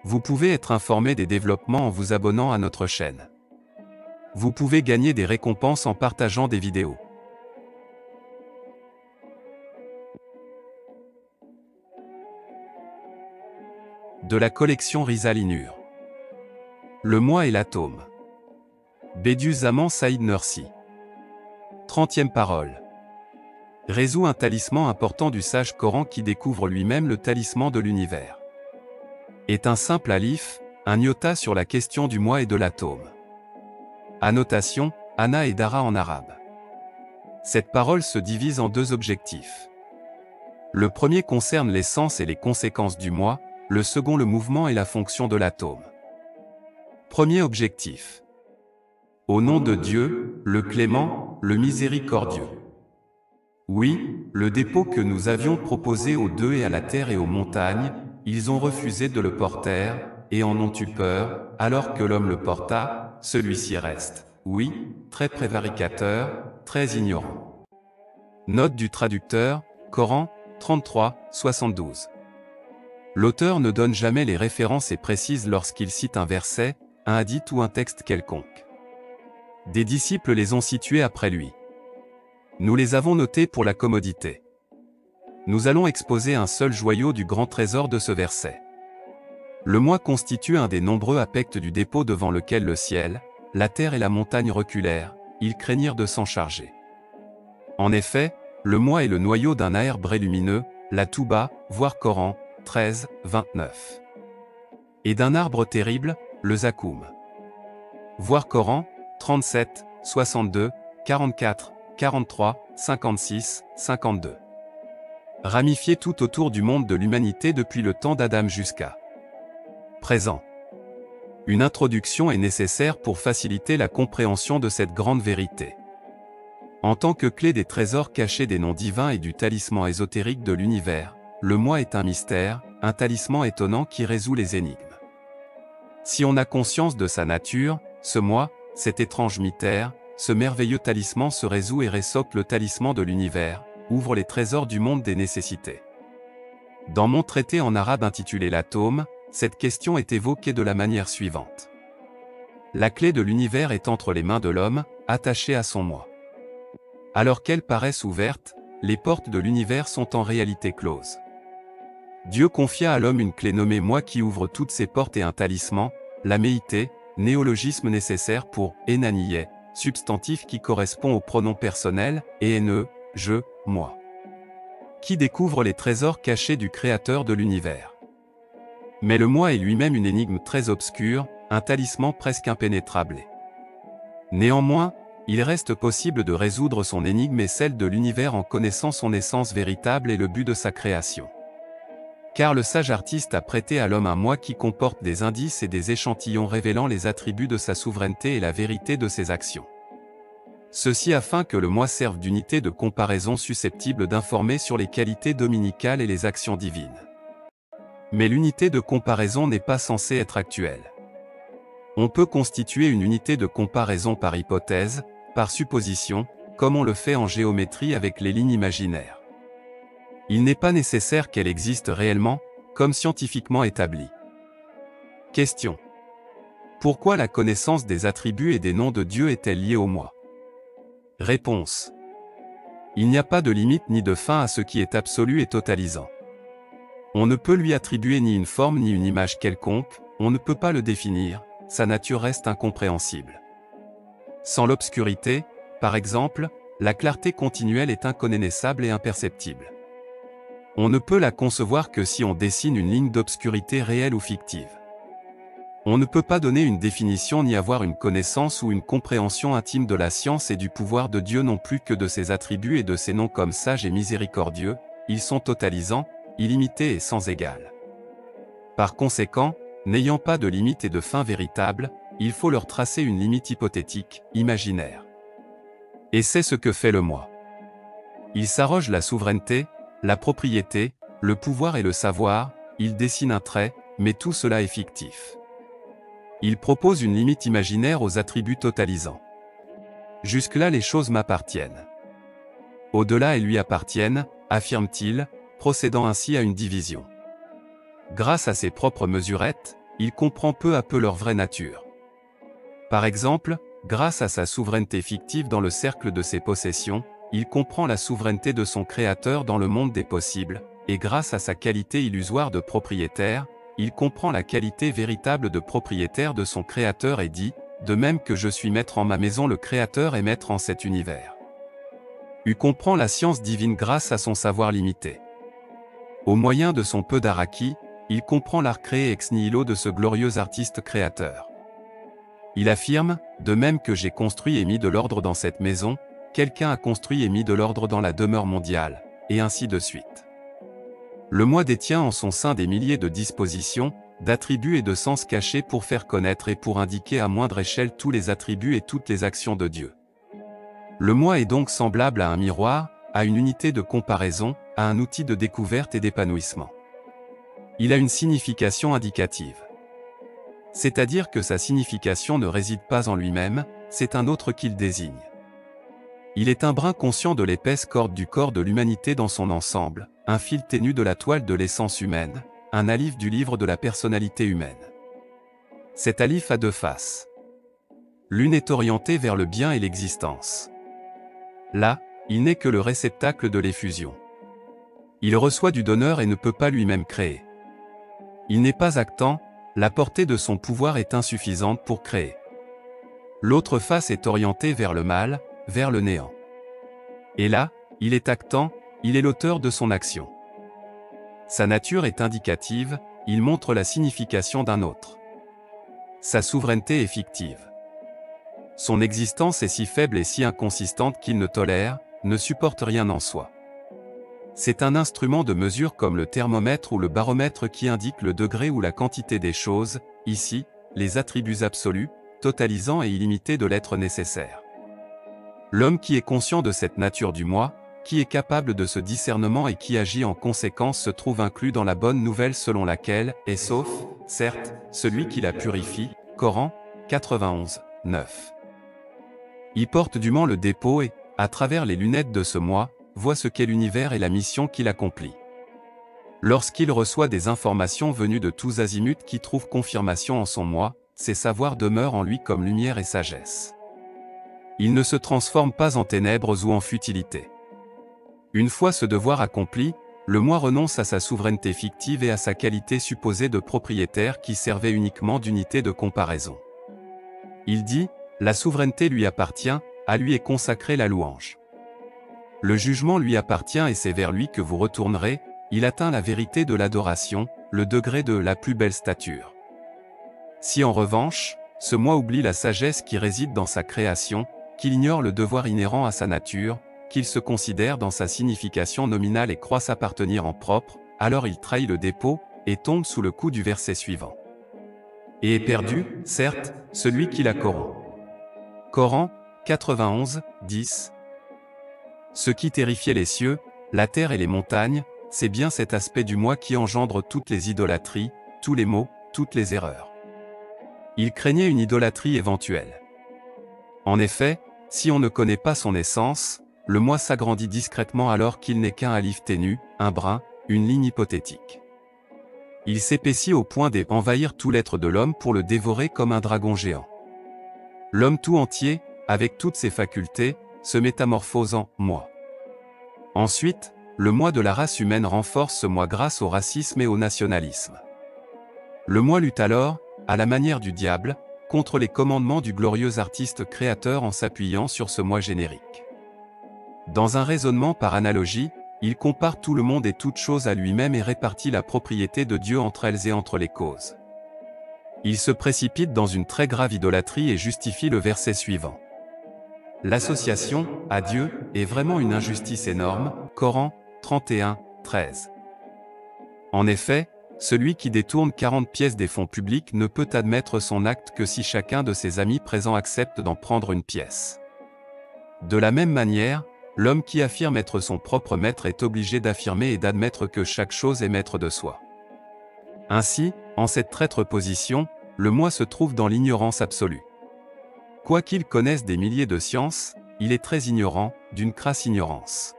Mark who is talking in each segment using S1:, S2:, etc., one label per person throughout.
S1: Vous pouvez être informé des développements en vous abonnant à notre chaîne. Vous pouvez gagner des récompenses en partageant des vidéos. De la collection Risalinur. Le moi et l'atome. Bediüzzaman Said Nursi. 30e parole. Résout un talisman important du sage Coran qui découvre lui-même le talisman de l'univers. Est un simple alif, un iota sur la question du moi et de l'atome. Annotation, Ana et Dara en arabe. Cette parole se divise en deux objectifs. Le premier concerne l'essence et les conséquences du moi, le second le mouvement et la fonction de l'atome. Premier objectif. Au nom de Dieu, le clément, le miséricordieux. Oui, le dépôt que nous avions proposé aux deux et à la terre et aux montagnes, ils ont refusé de le porter, et en ont eu peur, alors que l'homme le porta, celui-ci reste, oui, très prévaricateur, très ignorant. Note du traducteur, Coran, 33, 72. L'auteur ne donne jamais les références et précise lorsqu'il cite un verset, un hadith ou un texte quelconque. Des disciples les ont situés après lui. Nous les avons notés pour la commodité. Nous allons exposer un seul joyau du grand trésor de ce verset. Le moi constitue un des nombreux aspects du dépôt devant lequel le ciel, la terre et la montagne reculèrent, ils craignirent de s'en charger. En effet, le moi est le noyau d'un arbre lumineux, la Touba, voir Coran, 13, 29. Et d'un arbre terrible, le Zakoum. Voir Coran, 37, 62, 44, 43, 56, 52. Ramifié tout autour du monde de l'humanité depuis le temps d'Adam jusqu'à présent. Une introduction est nécessaire pour faciliter la compréhension de cette grande vérité. En tant que clé des trésors cachés des noms divins et du talisman ésotérique de l'univers, le moi est un mystère, un talisman étonnant qui résout les énigmes. Si on a conscience de sa nature, ce moi, cet étrange mystère, ce merveilleux talisman se résout et résout le talisman de l'univers, ouvre les trésors du monde des nécessités. Dans mon traité en arabe intitulé l'atome, cette question est évoquée de la manière suivante. La clé de l'univers est entre les mains de l'homme, attachée à son moi. Alors qu'elles paraissent ouvertes, les portes de l'univers sont en réalité closes. Dieu confia à l'homme une clé nommée moi qui ouvre toutes ses portes et un talisman, la méité, néologisme nécessaire pour enaniye, substantif qui correspond au pronom personnel, et ne, je, moi. Qui découvre les trésors cachés du Créateur de l'univers. Mais le moi est lui-même une énigme très obscure, un talisman presque impénétrable. Néanmoins, il reste possible de résoudre son énigme et celle de l'univers en connaissant son essence véritable et le but de sa création. Car le sage artiste a prêté à l'homme un moi qui comporte des indices et des échantillons révélant les attributs de sa souveraineté et la vérité de ses actions. Ceci afin que le moi serve d'unité de comparaison susceptible d'informer sur les qualités dominicales et les actions divines. Mais l'unité de comparaison n'est pas censée être actuelle. On peut constituer une unité de comparaison par hypothèse, par supposition, comme on le fait en géométrie avec les lignes imaginaires. Il n'est pas nécessaire qu'elle existe réellement, comme scientifiquement établi. Question. Pourquoi la connaissance des attributs et des noms de Dieu est-elle liée au moi? Réponse. Il n'y a pas de limite ni de fin à ce qui est absolu et totalisant. On ne peut lui attribuer ni une forme ni une image quelconque, on ne peut pas le définir, sa nature reste incompréhensible. Sans l'obscurité, par exemple, la clarté continuelle est inconnaissable et imperceptible. On ne peut la concevoir que si on dessine une ligne d'obscurité réelle ou fictive. On ne peut pas donner une définition ni avoir une connaissance ou une compréhension intime de la science et du pouvoir de Dieu non plus que de ses attributs et de ses noms comme sage et miséricordieux, ils sont totalisants, illimités et sans égal. Par conséquent, n'ayant pas de limite et de fin véritable, il faut leur tracer une limite hypothétique, imaginaire. Et c'est ce que fait le moi. Il s'arroge la souveraineté, la propriété, le pouvoir et le savoir, il dessine un trait, mais tout cela est fictif. Il propose une limite imaginaire aux attributs totalisants. Jusque-là les choses m'appartiennent. Au-delà elles lui appartiennent, affirme-t-il, procédant ainsi à une division. Grâce à ses propres mesurettes, il comprend peu à peu leur vraie nature. Par exemple, grâce à sa souveraineté fictive dans le cercle de ses possessions, il comprend la souveraineté de son Créateur dans le monde des possibles, et grâce à sa qualité illusoire de propriétaire, il comprend la qualité véritable de propriétaire de son Créateur et dit, de même que je suis maître en ma maison, le Créateur est maître en cet univers. U comprend la science divine grâce à son savoir limité. Au moyen de son peu d'araki, il comprend l'art créé ex nihilo de ce glorieux artiste créateur. Il affirme, de même que j'ai construit et mis de l'ordre dans cette maison, quelqu'un a construit et mis de l'ordre dans la demeure mondiale, et ainsi de suite. Le moi détient en son sein des milliers de dispositions, d'attributs et de sens cachés pour faire connaître et pour indiquer à moindre échelle tous les attributs et toutes les actions de Dieu. Le moi est donc semblable à un miroir, à une unité de comparaison, à un outil de découverte et d'épanouissement. Il a une signification indicative. C'est-à-dire que sa signification ne réside pas en lui-même, c'est un autre qu'il désigne. Il est un brin conscient de l'épaisse corde du corps de l'humanité dans son ensemble, un fil ténu de la toile de l'essence humaine, un alif du livre de la personnalité humaine. Cet alif a deux faces. L'une est orientée vers le bien et l'existence. Là, il n'est que le réceptacle de l'effusion. Il reçoit du donneur et ne peut pas lui-même créer. Il n'est pas actant, la portée de son pouvoir est insuffisante pour créer. L'autre face est orientée vers le mal, vers le néant. Et là, il est actant, il est l'auteur de son action. Sa nature est indicative, il montre la signification d'un autre. Sa souveraineté est fictive. Son existence est si faible et si inconsistante qu'il ne tolère, ne supporte rien en soi. C'est un instrument de mesure comme le thermomètre ou le baromètre qui indique le degré ou la quantité des choses, ici, les attributs absolus, totalisants et illimités de l'être nécessaire. L'homme qui est conscient de cette nature du moi, qui est capable de ce discernement et qui agit en conséquence se trouve inclus dans la bonne nouvelle selon laquelle est sauf, certes, celui qui la purifie, Coran 91, 9. Il porte dûment le dépôt et, à travers les lunettes de ce moi, voit ce qu'est l'univers et la mission qu'il accomplit. Lorsqu'il reçoit des informations venues de tous azimuts qui trouvent confirmation en son moi, ses savoirs demeurent en lui comme lumière et sagesse. Il ne se transforme pas en ténèbres ou en futilité. Une fois ce devoir accompli, le moi renonce à sa souveraineté fictive et à sa qualité supposée de propriétaire qui servait uniquement d'unité de comparaison. Il dit, la souveraineté lui appartient, à lui est consacrée la louange. Le jugement lui appartient et c'est vers lui que vous retournerez, il atteint la vérité de l'adoration, le degré de la plus belle stature. Si en revanche, ce moi oublie la sagesse qui réside dans sa création, qu'il ignore le devoir inhérent à sa nature, qu'il se considère dans sa signification nominale et croit s'appartenir en propre, alors il trahit le dépôt, et tombe sous le coup du verset suivant. Et est perdu, certes, celui qui la corrompt. Coran 91, 10. Ce qui terrifiait les cieux, la terre et les montagnes, c'est bien cet aspect du moi qui engendre toutes les idolâtries, tous les maux, toutes les erreurs. Il craignait une idolâtrie éventuelle. En effet, si on ne connaît pas son essence, le moi s'agrandit discrètement alors qu'il n'est qu'un alif ténu, un brin, une ligne hypothétique. Il s'épaissit au point d'envahir tout l'être de l'homme pour le dévorer comme un dragon géant. L'homme tout entier, avec toutes ses facultés, se métamorphose en moi. Ensuite, le moi de la race humaine renforce ce moi grâce au racisme et au nationalisme. Le moi lutte alors, à la manière du diable, contre les commandements du glorieux artiste créateur en s'appuyant sur ce moi générique. Dans un raisonnement par analogie, il compare tout le monde et toute chose à lui-même et répartit la propriété de Dieu entre elles et entre les causes. Il se précipite dans une très grave idolâtrie et justifie le verset suivant. L'association, à Dieu, est vraiment une injustice énorme, Coran 31, 13. En effet, celui qui détourne 40 pièces des fonds publics ne peut admettre son acte que si chacun de ses amis présents accepte d'en prendre une pièce. De la même manière, l'homme qui affirme être son propre maître est obligé d'affirmer et d'admettre que chaque chose est maître de soi. Ainsi, en cette traître position, le moi se trouve dans l'ignorance absolue. Quoiqu'il connaisse des milliers de sciences, il est très ignorant, d'une crasse ignorance.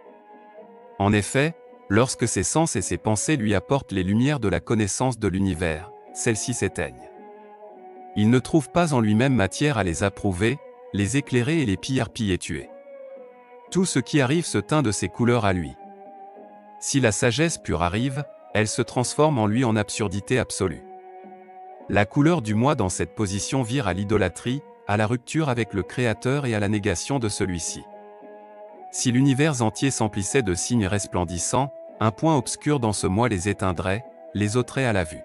S1: En effet, lorsque ses sens et ses pensées lui apportent les lumières de la connaissance de l'univers, celles-ci s'éteignent. Il ne trouve pas en lui-même matière à les approuver, les éclairer et les piller tuer. Tout ce qui arrive se teint de ses couleurs à lui. Si la sagesse pure arrive, elle se transforme en lui en absurdité absolue. La couleur du moi dans cette position vire à l'idolâtrie, à la rupture avec le Créateur et à la négation de celui-ci. Si l'univers entier s'emplissait de signes resplendissants, un point obscur dans ce moi les éteindrait, les ôterait à la vue.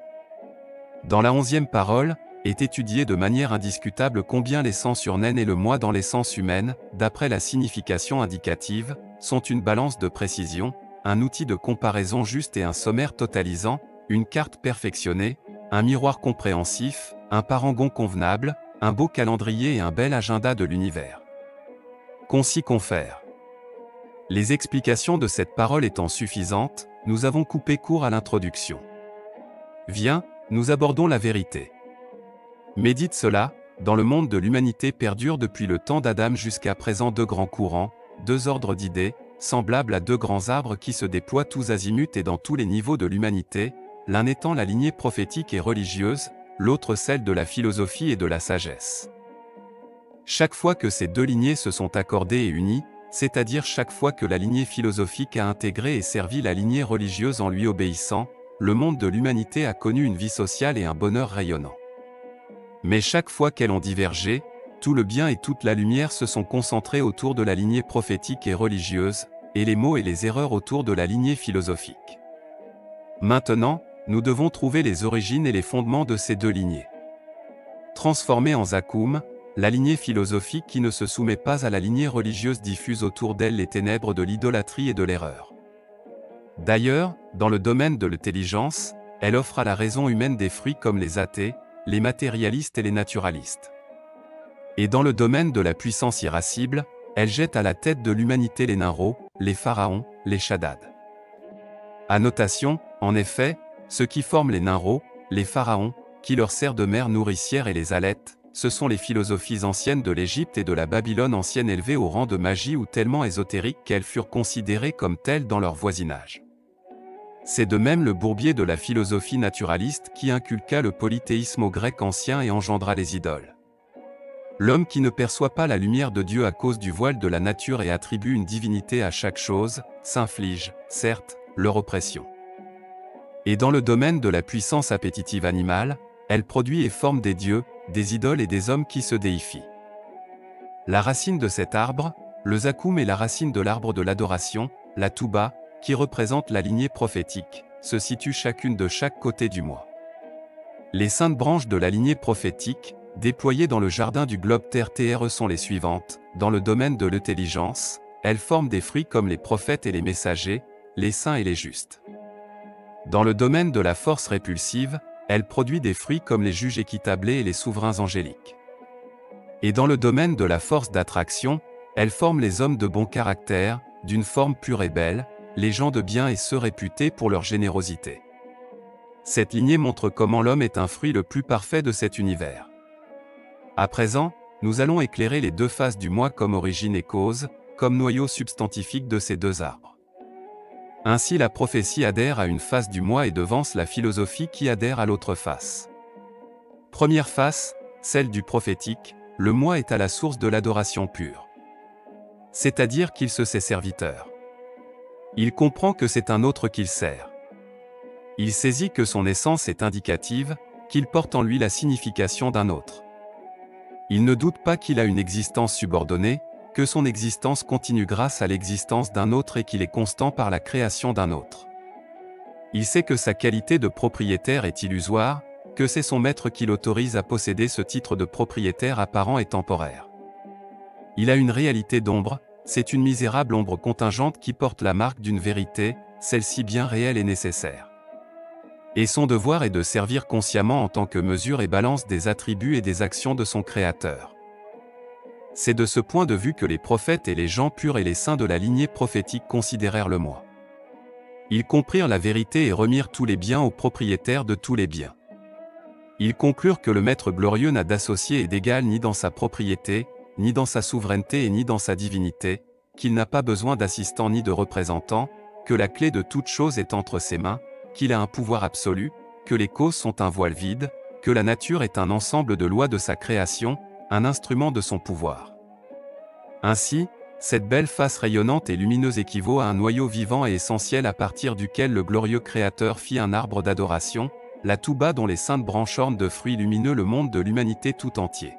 S1: Dans la 11e parole, est étudié de manière indiscutable combien l'essence urnaine et le moi dans l'essence humaine, d'après la signification indicative, sont une balance de précision, un outil de comparaison juste et un sommaire totalisant, une carte perfectionnée, un miroir compréhensif, un parangon convenable, un beau calendrier et un bel agenda de l'univers. Concis confère. Les explications de cette parole étant suffisantes, nous avons coupé court à l'introduction. Viens, nous abordons la vérité. Médite cela, dans le monde de l'humanité perdurent depuis le temps d'Adam jusqu'à présent deux grands courants, deux ordres d'idées, semblables à deux grands arbres qui se déploient tous azimuts et dans tous les niveaux de l'humanité, l'un étant la lignée prophétique et religieuse, l'autre celle de la philosophie et de la sagesse. Chaque fois que ces deux lignées se sont accordées et unies, c'est-à-dire chaque fois que la lignée philosophique a intégré et servi la lignée religieuse en lui obéissant, le monde de l'humanité a connu une vie sociale et un bonheur rayonnant. Mais chaque fois qu'elles ont divergé, tout le bien et toute la lumière se sont concentrés autour de la lignée prophétique et religieuse, et les maux et les erreurs autour de la lignée philosophique. Maintenant, nous devons trouver les origines et les fondements de ces deux lignées. Transformée en Zakoum, la lignée philosophique qui ne se soumet pas à la lignée religieuse diffuse autour d'elle les ténèbres de l'idolâtrie et de l'erreur. D'ailleurs, dans le domaine de l'intelligence, elle offre à la raison humaine des fruits comme les athées, les matérialistes et les naturalistes. Et dans le domaine de la puissance irascible, elle jette à la tête de l'humanité les Ninros, les pharaons, les Shaddad. Annotation, en effet, ceux qui forment les Ninros, les pharaons, qui leur sert de mère nourricière et les Alètes, ce sont les philosophies anciennes de l'Égypte et de la Babylone ancienne élevées au rang de magie ou tellement ésotériques qu'elles furent considérées comme telles dans leur voisinage. C'est de même le bourbier de la philosophie naturaliste qui inculqua le polythéisme aux Grecs anciens et engendra les idoles. L'homme qui ne perçoit pas la lumière de Dieu à cause du voile de la nature et attribue une divinité à chaque chose, s'inflige, certes, leur oppression. Et dans le domaine de la puissance appétitive animale, elle produit et forme des dieux, des idoles et des hommes qui se déifient. La racine de cet arbre, le Zakoum est la racine de l'arbre de l'adoration, la Touba, qui représente la lignée prophétique, se situe chacune de chaque côté du moi. Les saintes branches de la lignée prophétique, déployées dans le jardin du globe terre sont les suivantes. Dans le domaine de l'intelligence, elles forment des fruits comme les prophètes et les messagers, les saints et les justes. Dans le domaine de la force répulsive, elle produit des fruits comme les juges équitablés et les souverains angéliques. Et dans le domaine de la force d'attraction, elle forme les hommes de bon caractère, d'une forme pure et belle, les gens de bien et ceux réputés pour leur générosité. Cette lignée montre comment l'homme est un fruit le plus parfait de cet univers. À présent, nous allons éclairer les deux faces du moi comme origine et cause, comme noyau substantifique de ces deux arbres. Ainsi la prophétie adhère à une face du moi et devance la philosophie qui adhère à l'autre face. Première face, celle du prophétique, le moi est à la source de l'adoration pure. C'est-à-dire qu'il se sait serviteur. Il comprend que c'est un autre qu'il sert. Il saisit que son essence est indicative, qu'il porte en lui la signification d'un autre. Il ne doute pas qu'il a une existence subordonnée, que son existence continue grâce à l'existence d'un autre et qu'il est constant par la création d'un autre. Il sait que sa qualité de propriétaire est illusoire, que c'est son maître qui l'autorise à posséder ce titre de propriétaire apparent et temporaire. Il a une réalité d'ombre, c'est une misérable ombre contingente qui porte la marque d'une vérité, celle-ci bien réelle et nécessaire. Et son devoir est de servir consciemment en tant que mesure et balance des attributs et des actions de son Créateur. C'est de ce point de vue que les prophètes et les gens purs et les saints de la lignée prophétique considérèrent le moi. Ils comprirent la vérité et remirent tous les biens aux propriétaires de tous les biens. Ils conclurent que le Maître glorieux n'a d'associé et d'égal ni dans sa propriété, ni dans sa souveraineté et ni dans sa divinité, qu'il n'a pas besoin d'assistant ni de représentant, que la clé de toute chose est entre ses mains, qu'il a un pouvoir absolu, que les causes sont un voile vide, que la nature est un ensemble de lois de sa création, un instrument de son pouvoir. Ainsi, cette belle face rayonnante et lumineuse équivaut à un noyau vivant et essentiel à partir duquel le glorieux Créateur fit un arbre d'adoration, la touba dont les saintes branches ornent de fruits lumineux le monde de l'humanité tout entier.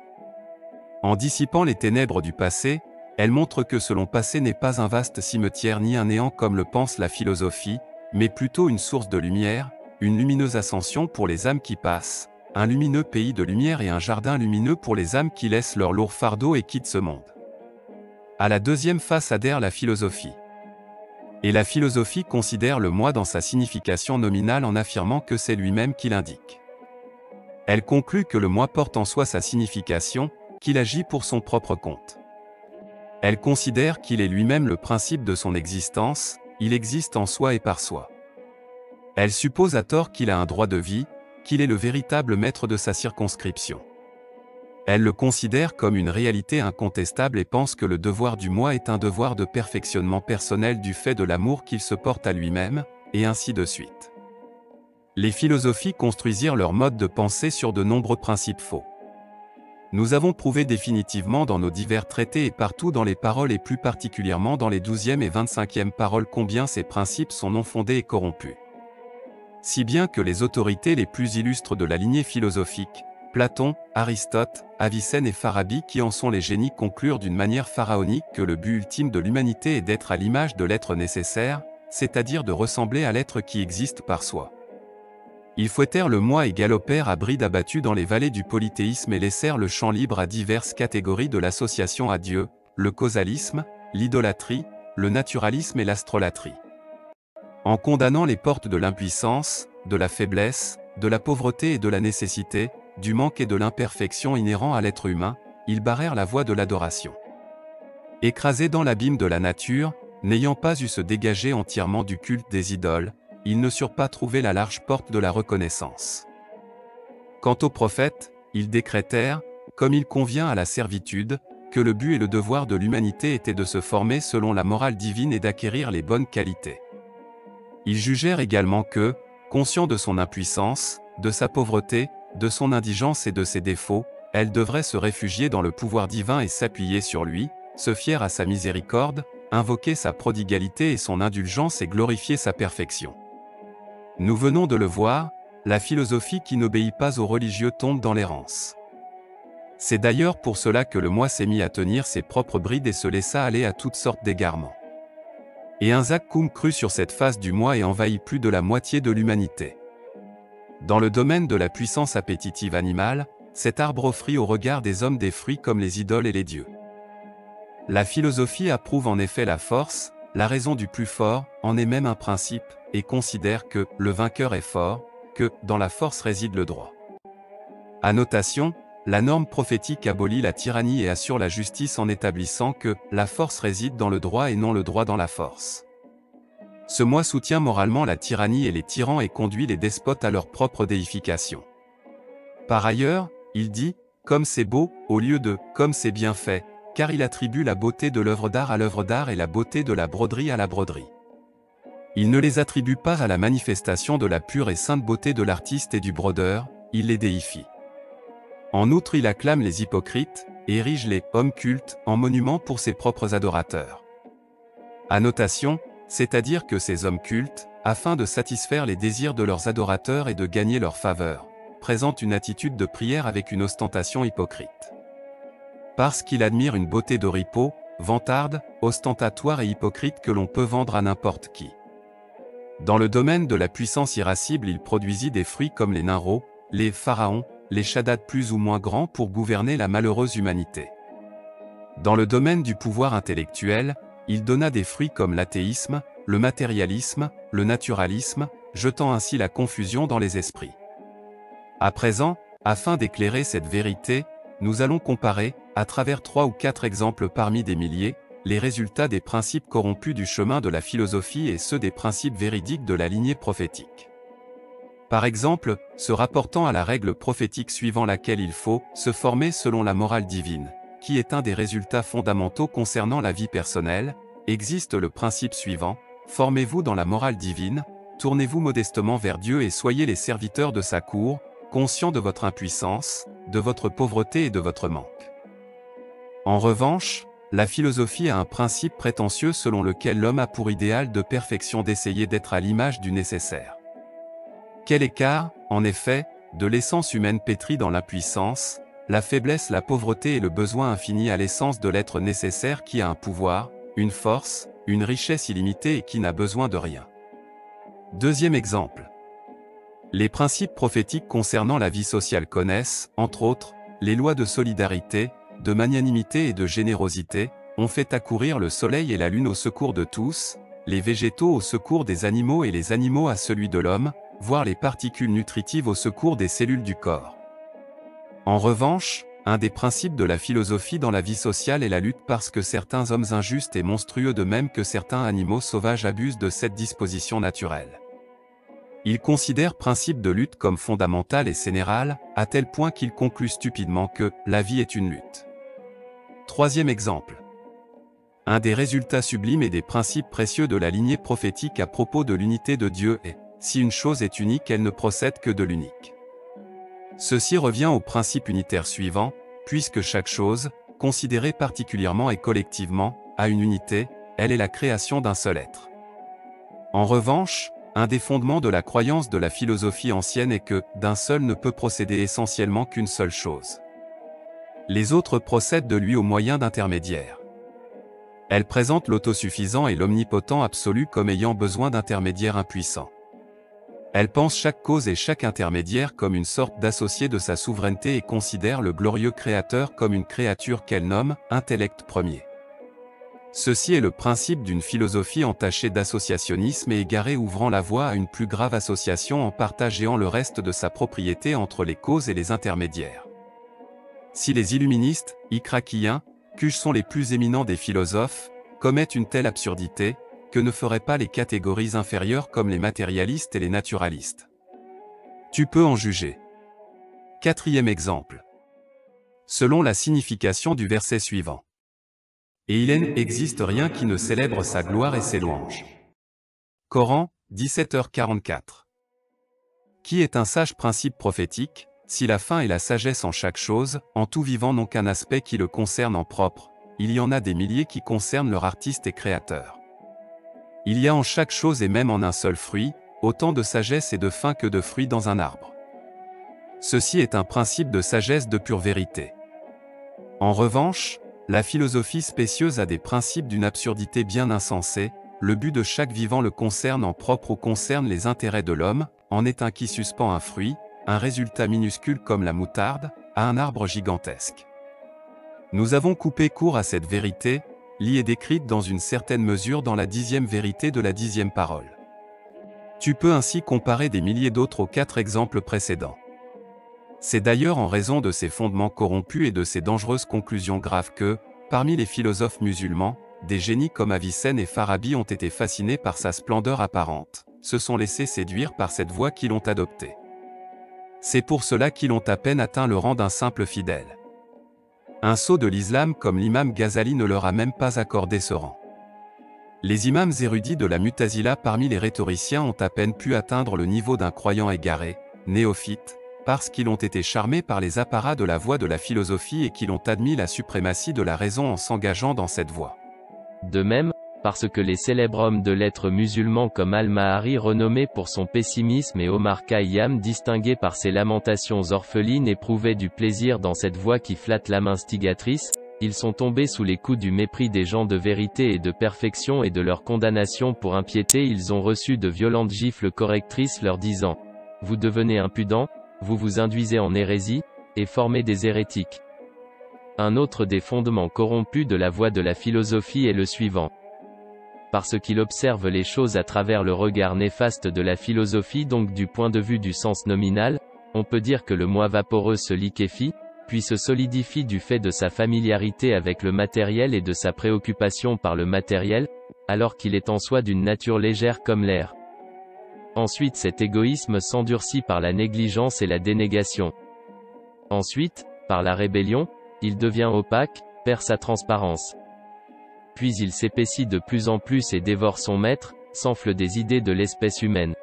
S1: En dissipant les ténèbres du passé, elle montre que ce long passé n'est pas un vaste cimetière ni un néant comme le pense la philosophie, mais plutôt une source de lumière, une lumineuse ascension pour les âmes qui passent, un lumineux pays de lumière et un jardin lumineux pour les âmes qui laissent leur lourd fardeau et quittent ce monde. À la deuxième face adhère la philosophie. Et la philosophie considère le moi dans sa signification nominale en affirmant que c'est lui-même qui l'indique. Elle conclut que le moi porte en soi sa signification, qu'il agit pour son propre compte. Elle considère qu'il est lui-même le principe de son existence, il existe en soi et par soi. Elle suppose à tort qu'il a un droit de vie, qu'il est le véritable maître de sa circonscription. Elle le considère comme une réalité incontestable et pense que le devoir du moi est un devoir de perfectionnement personnel du fait de l'amour qu'il se porte à lui-même, et ainsi de suite. Les philosophies construisirent leur mode de pensée sur de nombreux principes faux. Nous avons prouvé définitivement dans nos divers traités et partout dans les paroles et plus particulièrement dans les 12e et 25e paroles combien ces principes sont non fondés et corrompus. Si bien que les autorités les plus illustres de la lignée philosophique, Platon, Aristote, Avicenne et Farabi qui en sont les génies conclurent d'une manière pharaonique que le but ultime de l'humanité est d'être à l'image de l'être nécessaire, c'est-à-dire de ressembler à l'être qui existe par soi. Ils fouettèrent le moi et galopèrent à bride abattue dans les vallées du polythéisme et laissèrent le champ libre à diverses catégories de l'association à Dieu, le causalisme, l'idolâtrie, le naturalisme et l'astrolatrie. En condamnant les portes de l'impuissance, de la faiblesse, de la pauvreté et de la nécessité, du manque et de l'imperfection inhérents à l'être humain, ils barrèrent la voie de l'adoration. Écrasés dans l'abîme de la nature, n'ayant pas eu se dégager entièrement du culte des idoles, ils ne surent pas trouver la large porte de la reconnaissance. Quant aux prophètes, ils décrétèrent, comme il convient à la servitude, que le but et le devoir de l'humanité étaient de se former selon la morale divine et d'acquérir les bonnes qualités. Ils jugèrent également que, conscient de son impuissance, de sa pauvreté, de son indigence et de ses défauts, elle devrait se réfugier dans le pouvoir divin et s'appuyer sur lui, se fier à sa miséricorde, invoquer sa prodigalité et son indulgence et glorifier sa perfection. Nous venons de le voir, la philosophie qui n'obéit pas aux religieux tombe dans l'errance. C'est d'ailleurs pour cela que le moi s'est mis à tenir ses propres brides et se laissa aller à toutes sortes d'égarements. Et un Zakkoum crut sur cette face du moi et envahit plus de la moitié de l'humanité. Dans le domaine de la puissance appétitive animale, cet arbre offrit au regard des hommes des fruits comme les idoles et les dieux. La philosophie approuve en effet la force, la raison du plus fort, en est même un principe, et considère que le vainqueur est fort, que dans la force réside le droit. Annotation, la norme prophétique abolit la tyrannie et assure la justice en établissant que la force réside dans le droit et non le droit dans la force. Ce moi soutient moralement la tyrannie et les tyrans et conduit les despotes à leur propre déification. Par ailleurs, il dit « comme c'est beau » au lieu de « comme c'est bien fait », car il attribue la beauté de l'œuvre d'art à l'œuvre d'art et la beauté de la broderie à la broderie. Il ne les attribue pas à la manifestation de la pure et sainte beauté de l'artiste et du brodeur, il les déifie. En outre, il acclame les hypocrites, et érige les hommes cultes en monuments pour ses propres adorateurs. Annotation, c'est-à-dire que ces hommes cultes, afin de satisfaire les désirs de leurs adorateurs et de gagner leur faveur, présentent une attitude de prière avec une ostentation hypocrite. Parce qu'il admire une beauté d'oripeau, vantarde, ostentatoire et hypocrite que l'on peut vendre à n'importe qui. Dans le domaine de la puissance irascible, il produisit des fruits comme les Nimrods, les pharaons, les Shaddad plus ou moins grands pour gouverner la malheureuse humanité. Dans le domaine du pouvoir intellectuel, il donna des fruits comme l'athéisme, le matérialisme, le naturalisme, jetant ainsi la confusion dans les esprits. À présent, afin d'éclairer cette vérité, nous allons comparer, à travers 3 ou 4 exemples parmi des milliers, les résultats des principes corrompus du chemin de la philosophie et ceux des principes véridiques de la lignée prophétique. Par exemple, se rapportant à la règle prophétique suivant laquelle il faut se former selon la morale divine, qui est un des résultats fondamentaux concernant la vie personnelle, existe le principe suivant, formez-vous dans la morale divine, tournez-vous modestement vers Dieu et soyez les serviteurs de sa cour, conscient de votre impuissance, de votre pauvreté et de votre manque. En revanche, la philosophie a un principe prétentieux selon lequel l'homme a pour idéal de perfection d'essayer d'être à l'image du nécessaire. Quel écart, en effet, de l'essence humaine pétrie dans l'impuissance, la faiblesse, la pauvreté et le besoin infini à l'essence de l'être nécessaire qui a un pouvoir, une force, une richesse illimitée et qui n'a besoin de rien. Deuxième exemple. Les principes prophétiques concernant la vie sociale connaissent, entre autres, les lois de solidarité, de magnanimité et de générosité, ont fait accourir le soleil et la lune au secours de tous, les végétaux au secours des animaux et les animaux à celui de l'homme, voire les particules nutritives au secours des cellules du corps. En revanche, un des principes de la philosophie dans la vie sociale est la lutte parce que certains hommes injustes et monstrueux de même que certains animaux sauvages abusent de cette disposition naturelle. Il considère principe de lutte comme fondamental et général, à tel point qu'il conclut stupidement que la vie est une lutte. Troisième exemple. Un des résultats sublimes et des principes précieux de la lignée prophétique à propos de l'unité de Dieu est, si une chose est unique, elle ne procède que de l'unique. Ceci revient au principe unitaire suivant, puisque chaque chose, considérée particulièrement et collectivement, a une unité, elle est la création d'un seul être. En revanche, un des fondements de la croyance de la philosophie ancienne est que, d'un seul ne peut procéder essentiellement qu'une seule chose. Les autres procèdent de lui au moyen d'intermédiaires. Elle présente l'autosuffisant et l'omnipotent absolu comme ayant besoin d'intermédiaires impuissants. Elle pense chaque cause et chaque intermédiaire comme une sorte d'associé de sa souveraineté et considère le glorieux Créateur comme une créature qu'elle nomme « intellect premier ». Ceci est le principe d'une philosophie entachée d'associationnisme et égarée ouvrant la voie à une plus grave association en partageant le reste de sa propriété entre les causes et les intermédiaires. Si les illuministes, icraquiens, qu'us sont les plus éminents des philosophes, commettent une telle absurdité, que ne feraient pas les catégories inférieures comme les matérialistes et les naturalistes? Tu peux en juger. Quatrième exemple. Selon la signification du verset suivant. Et il n'existe rien qui ne célèbre sa gloire et ses louanges. Coran, 17h44. Qui est un sage principe prophétique, si la fin et la sagesse en chaque chose, en tout vivant n'ont qu'un aspect qui le concerne en propre, il y en a des milliers qui concernent leur artiste et créateur. Il y a en chaque chose et même en un seul fruit, autant de sagesse et de fin que de fruits dans un arbre. Ceci est un principe de sagesse de pure vérité. En revanche, la philosophie spécieuse a des principes d'une absurdité bien insensée, le but de chaque vivant le concerne en propre ou concerne les intérêts de l'homme, en est un qui suspend un fruit, un résultat minuscule comme la moutarde, à un arbre gigantesque. Nous avons coupé court à cette vérité, lie et décrite dans une certaine mesure dans la 10e vérité de la 10e parole. Tu peux ainsi comparer des milliers d'autres aux 4 exemples précédents. C'est d'ailleurs en raison de ces fondements corrompus et de ces dangereuses conclusions graves que, parmi les philosophes musulmans, des génies comme Avicenne et Farabi ont été fascinés par sa splendeur apparente, se sont laissés séduire par cette voie qu'ils ont adoptée. C'est pour cela qu'ils ont à peine atteint le rang d'un simple fidèle. Un sot de l'islam comme l'imam Ghazali ne leur a même pas accordé ce rang. Les imams érudits de la Mu'tazila parmi les rhétoriciens ont à peine pu atteindre le niveau d'un croyant égaré, néophyte, parce qu'ils ont été charmés par les apparats de la voie de la philosophie et qu'ils ont admis la suprématie de la raison en s'engageant dans cette voie.
S2: De même, parce que les célèbres hommes de lettres musulmans comme Al-Mahari renommé pour son pessimisme et Omar Khayyam distingué par ses lamentations orphelines éprouvaient du plaisir dans cette voie qui flatte l'âme instigatrice, ils sont tombés sous les coups du mépris des gens de vérité et de perfection et de leur condamnation pour impiété ils ont reçu de violentes gifles correctrices leur disant « Vous devenez impudents, vous vous induisez en hérésie, et formez des hérétiques. » Un autre des fondements corrompus de la voie de la philosophie est le suivant. Parce qu'il observe les choses à travers le regard néfaste de la philosophie donc du point de vue du sens nominal, on peut dire que le moi vaporeux se liquéfie, puis se solidifie du fait de sa familiarité avec le matériel et de sa préoccupation par le matériel, alors qu'il est en soi d'une nature légère comme l'air. Ensuite cet égoïsme s'endurcit par la négligence et la dénégation. Ensuite, par la rébellion, il devient opaque, perd sa transparence. Puis il s'épaissit de plus en plus et dévore son maître, s'enfle des idées de l'espèce humaine.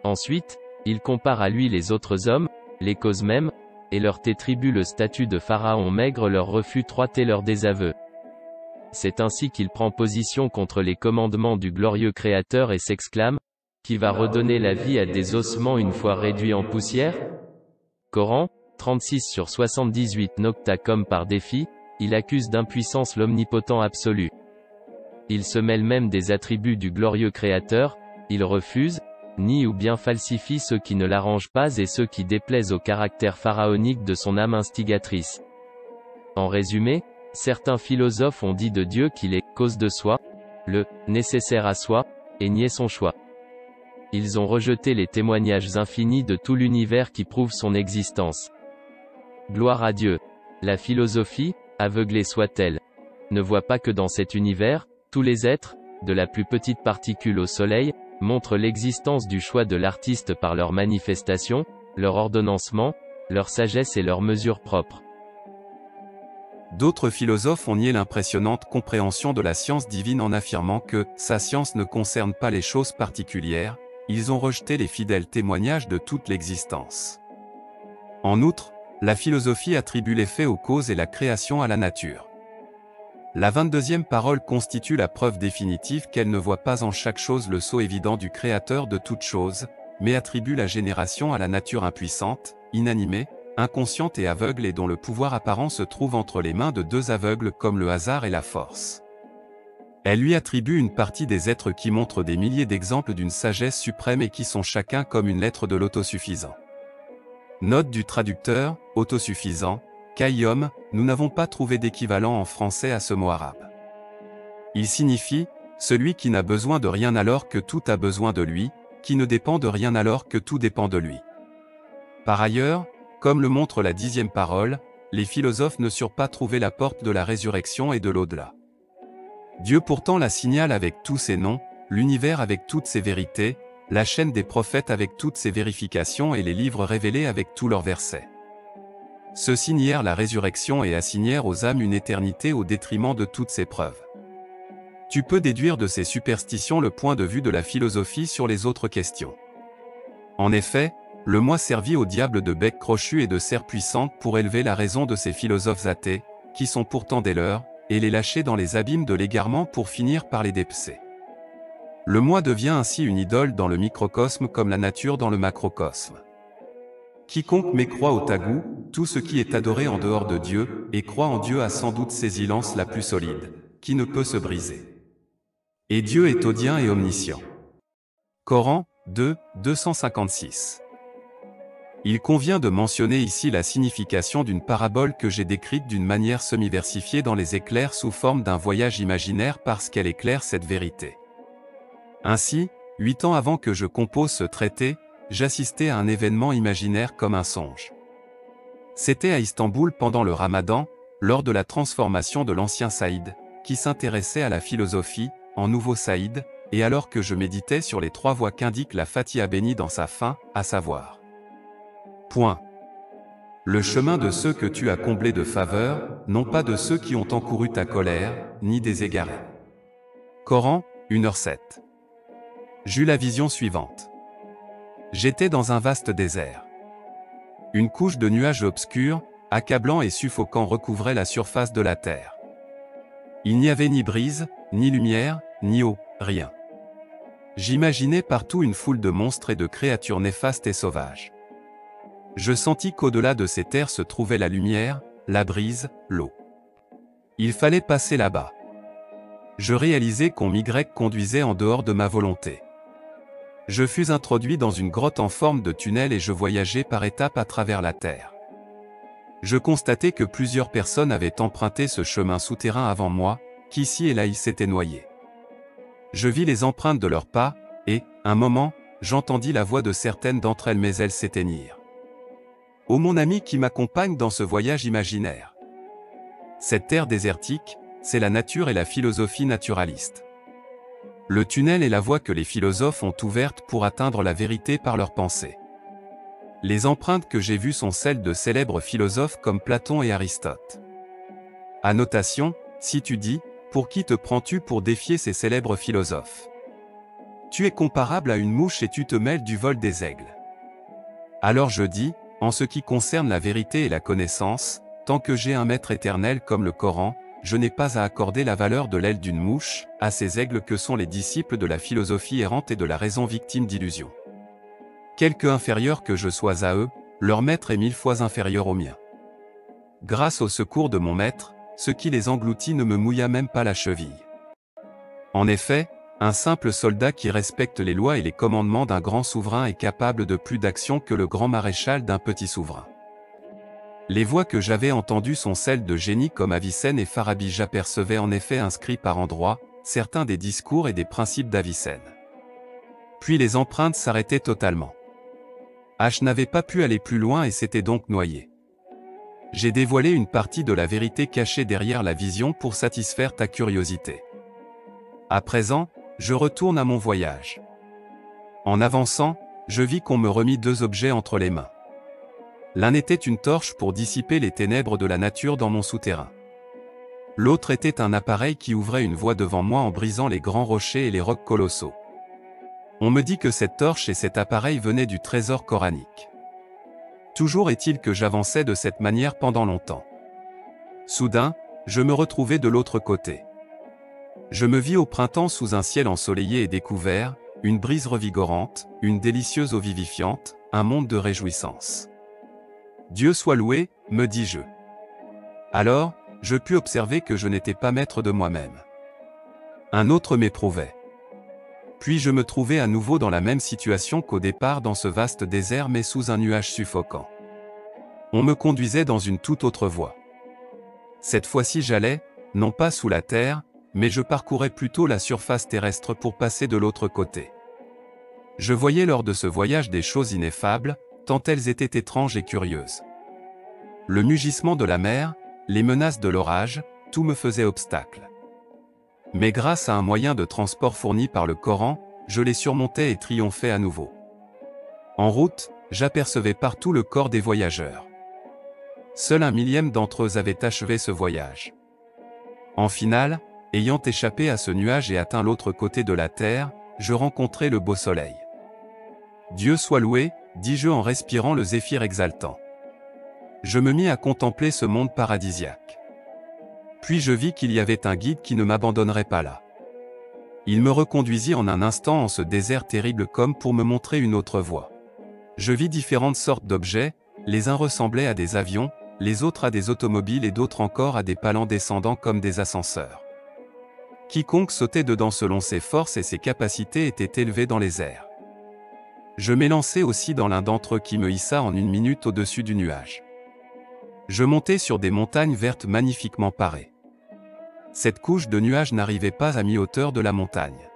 S2: Ensuite, il compare à lui les autres hommes, les causes mêmes, et leur attribue le statut de pharaon maigre leur refute et leur désaveu. C'est ainsi qu'il prend position contre les commandements du glorieux Créateur et s'exclame, « Qui va redonner la vie à des ossements une fois réduits en poussière ?» Coran, 36/78 Nocta comme par défi, il accuse d'impuissance l'omnipotent absolu. Il se mêle même des attributs du glorieux Créateur, il refuse, nie ou bien falsifie ceux qui ne l'arrangent pas et ceux qui déplaisent au caractère pharaonique de son âme instigatrice. En résumé, certains philosophes ont dit de Dieu qu'il est « cause de soi », le « nécessaire à soi », et nié son choix. Ils ont rejeté les témoignages infinis de tout l'univers qui prouvent son existence. Gloire à Dieu. La philosophie, aveuglée soit-elle, ne voit pas que dans cet univers, tous les êtres, de la plus petite particule au soleil, montrent l'existence du choix de l'artiste par leur manifestation, leur ordonnancement, leur sagesse et leurs mesures propres.
S1: D'autres philosophes ont nié l'impressionnante compréhension de la science divine en affirmant que sa science ne concerne pas les choses particulières, ils ont rejeté les fidèles témoignages de toute l'existence. En outre, la philosophie attribue les faits aux causes et la création à la nature. La 22e parole constitue la preuve définitive qu'elle ne voit pas en chaque chose le sceau évident du Créateur de toutes choses, mais attribue la génération à la nature impuissante, inanimée, inconsciente et aveugle et dont le pouvoir apparent se trouve entre les mains de deux aveugles comme le hasard et la force. Elle lui attribue une partie des êtres qui montrent des milliers d'exemples d'une sagesse suprême et qui sont chacun comme une lettre de l'autosuffisant. Note du traducteur, autosuffisant, Qayyum, nous n'avons pas trouvé d'équivalent en français à ce mot arabe. Il signifie, celui qui n'a besoin de rien alors que tout a besoin de lui, qui ne dépend de rien alors que tout dépend de lui. Par ailleurs, comme le montre la 10e parole, les philosophes ne surent pas trouver la porte de la résurrection et de l'au-delà. Dieu pourtant la signale avec tous ses noms, l'univers avec toutes ses vérités, la chaîne des prophètes avec toutes ses vérifications et les livres révélés avec tous leurs versets. Ceux-ci nièrent la résurrection et assignèrent aux âmes une éternité au détriment de toutes ces preuves. Tu peux déduire de ces superstitions le point de vue de la philosophie sur les autres questions. En effet, le moi servit au diable de bec crochu et de serre puissante pour élever la raison de ces philosophes athées, qui sont pourtant des leurs, et les lâcher dans les abîmes de l'égarement pour finir par les dépcer. Le moi devient ainsi une idole dans le microcosme comme la nature dans le macrocosme. Quiconque mécroit au Taghut, tout ce qui est adoré en dehors de Dieu, et croit en Dieu a sans doute sésilence la plus solide, qui ne peut se briser. Et Dieu est audient et omniscient. Coran, 2, 256. Il convient de mentionner ici la signification d'une parabole que j'ai décrite d'une manière semi-versifiée dans les éclairs sous forme d'un voyage imaginaire parce qu'elle éclaire cette vérité. Ainsi, 8 ans avant que je compose ce traité, j'assistais à un événement imaginaire comme un songe. C'était à Istanbul pendant le Ramadan, lors de la transformation de l'ancien Saïd, qui s'intéressait à la philosophie, en nouveau Saïd, et alors que je méditais sur les 3 voies qu'indique la Fatiha bénie dans sa fin, à savoir. Point. Le chemin de ceux que tu as comblés de faveur, non pas de ceux qui ont encouru ta colère, ni des égarés. Coran, 1h07. J'eus la vision suivante. J'étais dans un vaste désert. Une couche de nuages obscurs, accablant et suffocant recouvrait la surface de la terre. Il n'y avait ni brise, ni lumière, ni eau, rien. J'imaginais partout une foule de monstres et de créatures néfastes et sauvages. Je sentis qu'au-delà de ces terres se trouvait la lumière, la brise, l'eau. Il fallait passer là-bas. Je réalisais qu'on m'y conduisait en dehors de ma volonté. Je fus introduit dans une grotte en forme de tunnel et je voyageais par étapes à travers la terre. Je constatai que plusieurs personnes avaient emprunté ce chemin souterrain avant moi, qu'ici et là ils s'étaient noyés. Je vis les empreintes de leurs pas, et, un moment, j'entendis la voix de certaines d'entre elles mais elles s'éteignirent. Ô mon ami qui m'accompagne dans ce voyage imaginaire. Cette terre désertique, c'est la nature et la philosophie naturaliste. Le tunnel est la voie que les philosophes ont ouverte pour atteindre la vérité par leurs pensées. Les empreintes que j'ai vues sont celles de célèbres philosophes comme Platon et Aristote. Annotation, si tu dis, pour qui te prends-tu pour défier ces célèbres philosophes? Tu es comparable à une mouche et tu te mêles du vol des aigles. Alors je dis, en ce qui concerne la vérité et la connaissance, tant que j'ai un maître éternel comme le Coran, je n'ai pas à accorder la valeur de l'aile d'une mouche à ces aigles que sont les disciples de la philosophie errante et de la raison victime d'illusions. Quelque inférieur que je sois à eux, leur maître est 1000 fois inférieur au mien. Grâce au secours de mon maître, ce qui les engloutit ne me mouilla même pas la cheville. En effet, un simple soldat qui respecte les lois et les commandements d'un grand souverain est capable de plus d'action que le grand maréchal d'un petit souverain. Les voix que j'avais entendues sont celles de génies comme Avicenne et Farabi. J'apercevais en effet inscrits par endroits certains des discours et des principes d'Avicenne. Puis les empreintes s'arrêtaient totalement. H n'avait pas pu aller plus loin et s'était donc noyé. J'ai dévoilé une partie de la vérité cachée derrière la vision pour satisfaire ta curiosité. À présent, je retourne à mon voyage. En avançant, je vis qu'on me remit 2 objets entre les mains. L'un était une torche pour dissiper les ténèbres de la nature dans mon souterrain. L'autre était un appareil qui ouvrait une voie devant moi en brisant les grands rochers et les rocs colossaux. On me dit que cette torche et cet appareil venaient du trésor coranique. Toujours est-il que j'avançais de cette manière pendant longtemps. Soudain, je me retrouvai de l'autre côté. Je me vis au printemps sous un ciel ensoleillé et découvert, une brise revigorante, une délicieuse eau vivifiante, un monde de réjouissance. Dieu soit loué, me dis-je. Alors, je pus observer que je n'étais pas maître de moi-même. Un autre m'éprouvait. Puis je me trouvai à nouveau dans la même situation qu'au départ dans ce vaste désert mais sous un nuage suffocant. On me conduisait dans une toute autre voie. Cette fois-ci j'allais, non pas sous la terre, mais je parcourais plutôt la surface terrestre pour passer de l'autre côté. Je voyais lors de ce voyage des choses ineffables, tant elles étaient étranges et curieuses. Le mugissement de la mer, les menaces de l'orage, tout me faisait obstacle. Mais grâce à un moyen de transport fourni par le Coran, je les surmontais et triomphais à nouveau. En route, j'apercevais partout le corps des voyageurs. Seul 1/1000 d'entre eux avait achevé ce voyage. En finale, ayant échappé à ce nuage et atteint l'autre côté de la terre, je rencontrai le beau soleil. Dieu soit loué, dis-je en respirant le zéphyr exaltant. Je me mis à contempler ce monde paradisiaque. Puis je vis qu'il y avait un guide qui ne m'abandonnerait pas là. Il me reconduisit en un instant en ce désert terrible comme pour me montrer une autre voie. Je vis différentes sortes d'objets, les uns ressemblaient à des avions, les autres à des automobiles et d'autres encore à des palans descendants comme des ascenseurs. Quiconque sautait dedans selon ses forces et ses capacités était élevé dans les airs. Je m'élançai aussi dans l'un d'entre eux qui me hissa en 1 minute au-dessus du nuage. Je montai sur des montagnes vertes magnifiquement parées. Cette couche de nuages n'arrivait pas à mi-hauteur de la montagne.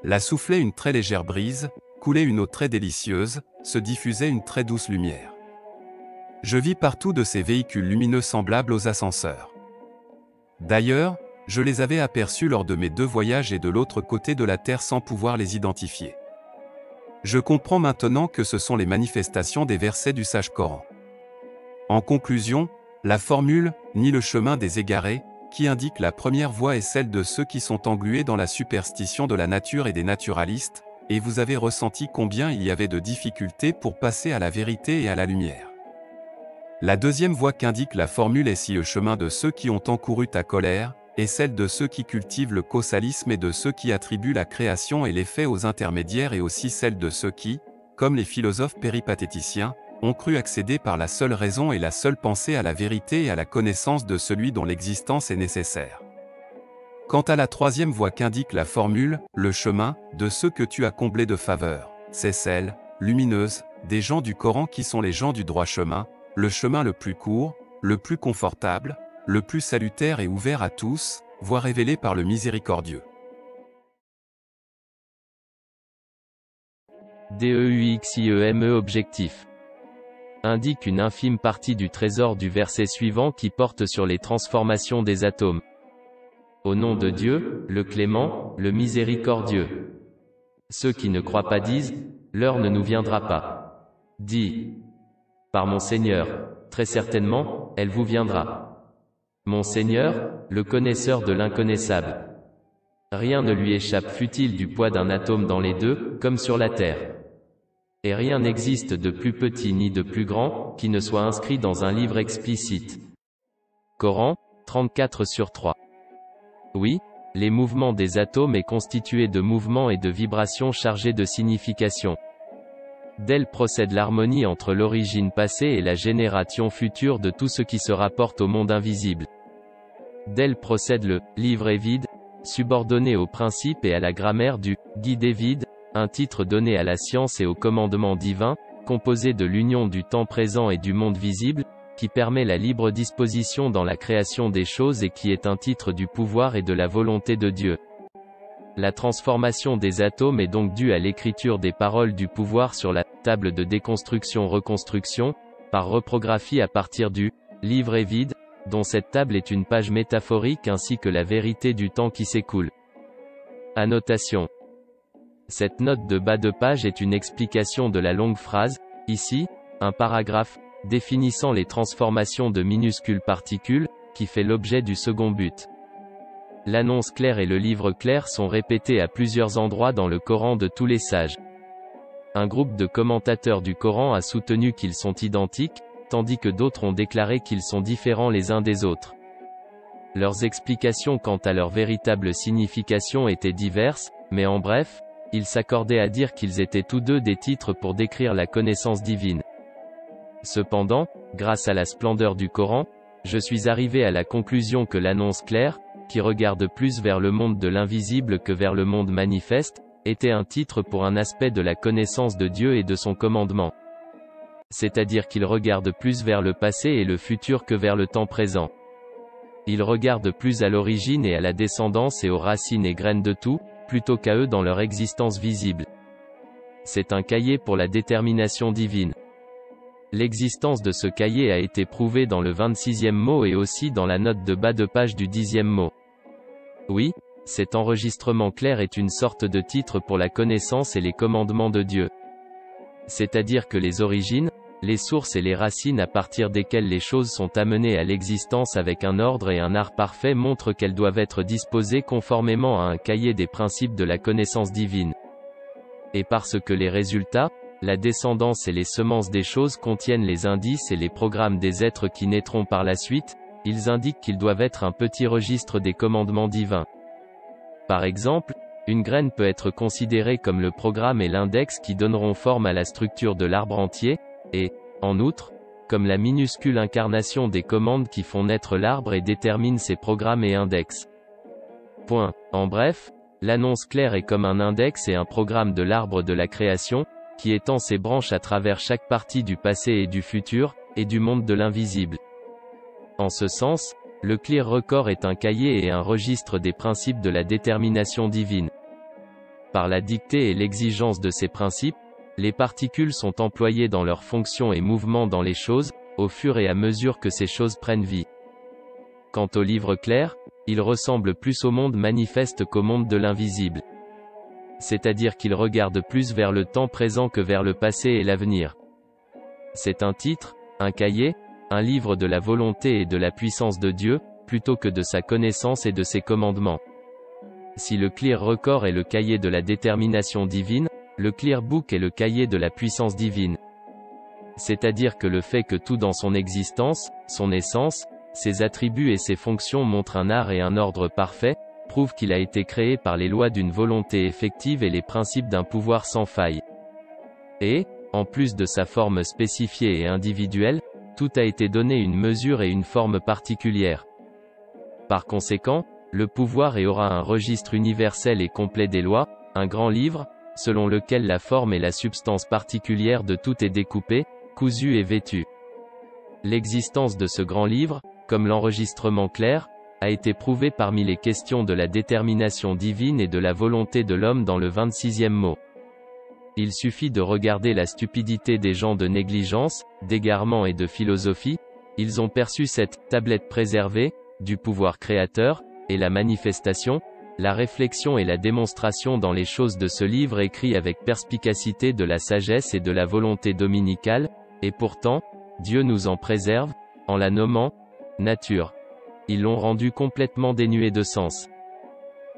S1: La soufflait une très légère brise, coulait une eau très délicieuse, se diffusait une très douce lumière. Je vis partout de ces véhicules lumineux semblables aux ascenseurs. D'ailleurs, je les avais aperçus lors de mes 2 voyages et de l'autre côté de la Terre sans pouvoir les identifier. Je comprends maintenant que ce sont les manifestations des versets du sage Coran. En conclusion, la formule « ni le chemin des égarés » qui indique la première voie est celle de ceux qui sont englués dans la superstition de la nature et des naturalistes, et vous avez ressenti combien il y avait de difficultés pour passer à la vérité et à la lumière. La deuxième voie qu'indique la formule est si le chemin de ceux qui ont encouru ta colère, et celle de ceux qui cultivent le causalisme et de ceux qui attribuent la création et l'effet aux intermédiaires et aussi celle de ceux qui, comme les philosophes péripatéticiens, ont cru accéder par la seule raison et la seule pensée à la vérité et à la connaissance de celui dont l'existence est nécessaire. Quant à la troisième voie qu'indique la formule, le chemin, de ceux que tu as comblés de faveur, c'est celle, lumineuse, des gens du Coran qui sont les gens du droit chemin, le chemin le plus court, le plus confortable, le plus salutaire et ouvert à tous, voie révélée par le miséricordieux.
S2: DEUXIEME objectif. Indique une infime partie du trésor du verset suivant qui porte sur les transformations des atomes. Au nom de Dieu, le clément, le miséricordieux. Ceux qui ne croient pas disent, l'heure ne nous viendra pas. Dis. Par mon Seigneur, très certainement, elle vous viendra. Mon Seigneur, le connaisseur de l'inconnaissable. Rien ne lui échappe fût-il du poids d'un atome dans les deux, comme sur la terre. Et rien n'existe de plus petit ni de plus grand, qui ne soit inscrit dans un livre explicite. Coran, 34/3. Oui, les mouvements des atomes est constitué de mouvements et de vibrations chargées de signification. D'elles procède l'harmonie entre l'origine passée et la génération future de tout ce qui se rapporte au monde invisible. D'elles procède le « livre est vide », subordonné au principe et à la grammaire du « guide est vide », un titre donné à la science et au commandement divin, composé de l'union du temps présent et du monde visible, qui permet la libre disposition dans la création des choses et qui est un titre du pouvoir et de la volonté de Dieu. La transformation des atomes est donc due à l'écriture des paroles du pouvoir sur la « table de déconstruction-reconstruction », par reprographie à partir du « livre est vide », dont cette table est une page métaphorique ainsi que la vérité du temps qui s'écoule. Annotation. Cette note de bas de page est une explication de la longue phrase, ici, un paragraphe, définissant les transformations de minuscules particules, qui fait l'objet du second but. L'annonce claire et le livre clair sont répétés à plusieurs endroits dans le Coran de tous les sages. Un groupe de commentateurs du Coran a soutenu qu'ils sont identiques, tandis que d'autres ont déclaré qu'ils sont différents les uns des autres. Leurs explications quant à leur véritable signification étaient diverses, mais en bref, ils s'accordaient à dire qu'ils étaient tous deux des titres pour décrire la connaissance divine. Cependant, grâce à la splendeur du Coran, je suis arrivé à la conclusion que l'annonce claire, qui regarde plus vers le monde de l'invisible que vers le monde manifeste, était un titre pour un aspect de la connaissance de Dieu et de son commandement. C'est-à-dire qu'il regarde plus vers le passé et le futur que vers le temps présent. Il regarde plus à l'origine et à la descendance et aux racines et graines de tout, plutôt qu'à eux dans leur existence visible. C'est un cahier pour la détermination divine. L'existence de ce cahier a été prouvée dans le 26e mot et aussi dans la note de bas de page du 10e mot. Oui, cet enregistrement clair est une sorte de titre pour la connaissance et les commandements de Dieu. C'est-à-dire que les origines, les sources et les racines à partir desquelles les choses sont amenées à l'existence avec un ordre et un art parfait montrent qu'elles doivent être disposées conformément à un cahier des principes de la connaissance divine. Et parce que les résultats, la descendance et les semences des choses contiennent les indices et les programmes des êtres qui naîtront par la suite, ils indiquent qu'ils doivent être un petit registre des commandements divins. Par exemple, une graine peut être considérée comme le programme et l'index qui donneront forme à la structure de l'arbre entier, et, en outre, comme la minuscule incarnation des commandes qui font naître l'arbre et déterminent ses programmes et index. Point. En bref, l'annonce claire est comme un index et un programme de l'arbre de la création, qui étend ses branches à travers chaque partie du passé et du futur, et du monde de l'invisible. En ce sens, le Clear Record est un cahier et un registre des principes de la détermination divine. Par la dictée et l'exigence de ces principes, les particules sont employées dans leurs fonctions et mouvements dans les choses, au fur et à mesure que ces choses prennent vie. Quant au livre clair, il ressemble plus au monde manifeste qu'au monde de l'invisible. C'est-à-dire qu'il regarde plus vers le temps présent que vers le passé et l'avenir. C'est un titre, un cahier, un livre de la volonté et de la puissance de Dieu, plutôt que de sa connaissance et de ses commandements. Si le Clear Record est le cahier de la détermination divine, le Clear Book est le cahier de la puissance divine. C'est-à-dire que le fait que tout dans son existence, son essence, ses attributs et ses fonctions montrent un art et un ordre parfait, prouve qu'il a été créé par les lois d'une volonté effective et les principes d'un pouvoir sans faille. Et, en plus de sa forme spécifiée et individuelle, tout a été donné une mesure et une forme particulière. Par conséquent, le pouvoir aura un registre universel et complet des lois, un grand livre, selon lequel la forme et la substance particulière de tout est découpée, cousue et vêtue. L'existence de ce grand livre, comme l'enregistrement clair, a été prouvée parmi les questions de la détermination divine et de la volonté de l'homme dans le 26e mot. Il suffit de regarder la stupidité des gens de négligence, d'égarement et de philosophie, ils ont perçu cette tablette préservée, du pouvoir créateur, et la manifestation, la réflexion et la démonstration dans les choses de ce livre écrit avec perspicacité de la sagesse et de la volonté dominicale, et pourtant, Dieu nous en préserve, en la nommant nature. Ils l'ont rendu complètement dénué de sens.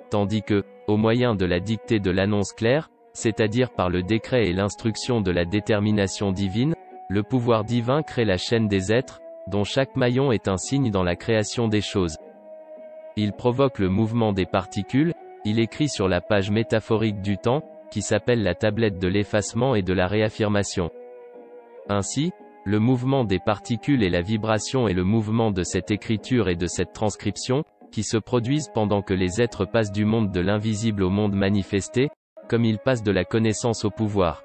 S2: Tandis que, au moyen de la dictée de l'annonce claire, c'est-à-dire par le décret et l'instruction de la détermination divine, le pouvoir divin crée la chaîne des êtres, dont chaque maillon est un signe dans la création des choses. Il provoque le mouvement des particules, il écrit sur la page métaphorique du temps, qui s'appelle la tablette de l'effacement et de la réaffirmation. Ainsi, le mouvement des particules et la vibration est le mouvement de cette écriture et de cette transcription, qui se produisent pendant que les êtres passent du monde de l'invisible au monde manifesté, comme ils passent de la connaissance au pouvoir.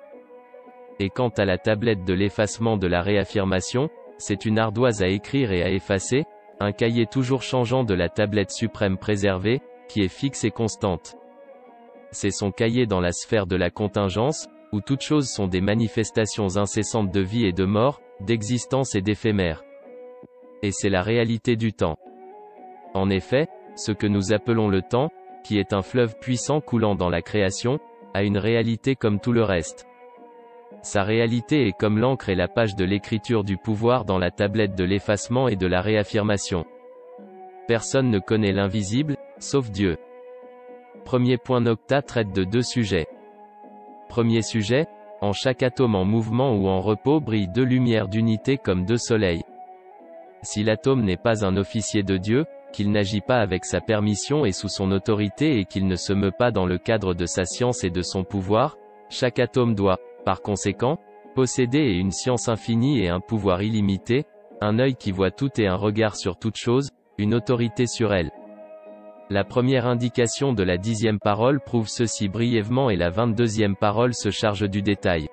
S2: Et quant à la tablette de l'effacement de la réaffirmation, c'est une ardoise à écrire et à effacer, un cahier toujours changeant de la tablette suprême préservée, qui est fixe et constante. C'est son cahier dans la sphère de la contingence, où toutes choses sont des manifestations incessantes de vie et de mort, d'existence et d'éphémère. Et c'est la réalité du temps. En effet, ce que nous appelons le temps, qui est un fleuve puissant coulant dans la création, a une réalité comme tout le reste. Sa réalité est comme l'encre et la page de l'écriture du pouvoir dans la tablette de l'effacement et de la réaffirmation. Personne ne connaît l'invisible, sauf Dieu. Premier point. Nocta traite de 2 sujets. Premier sujet, en chaque atome en mouvement ou en repos brillent 2 lumières d'unité comme 2 soleils. Si l'atome n'est pas un officier de Dieu, qu'il n'agit pas avec sa permission et sous son autorité et qu'il ne se meut pas dans le cadre de sa science et de son pouvoir, chaque atome doit, par conséquent, posséder une science infinie et un pouvoir illimité, un œil qui voit tout et un regard sur toute chose, une autorité sur elle. La première indication de la 10e parole prouve ceci brièvement et la 22e parole se charge du détail.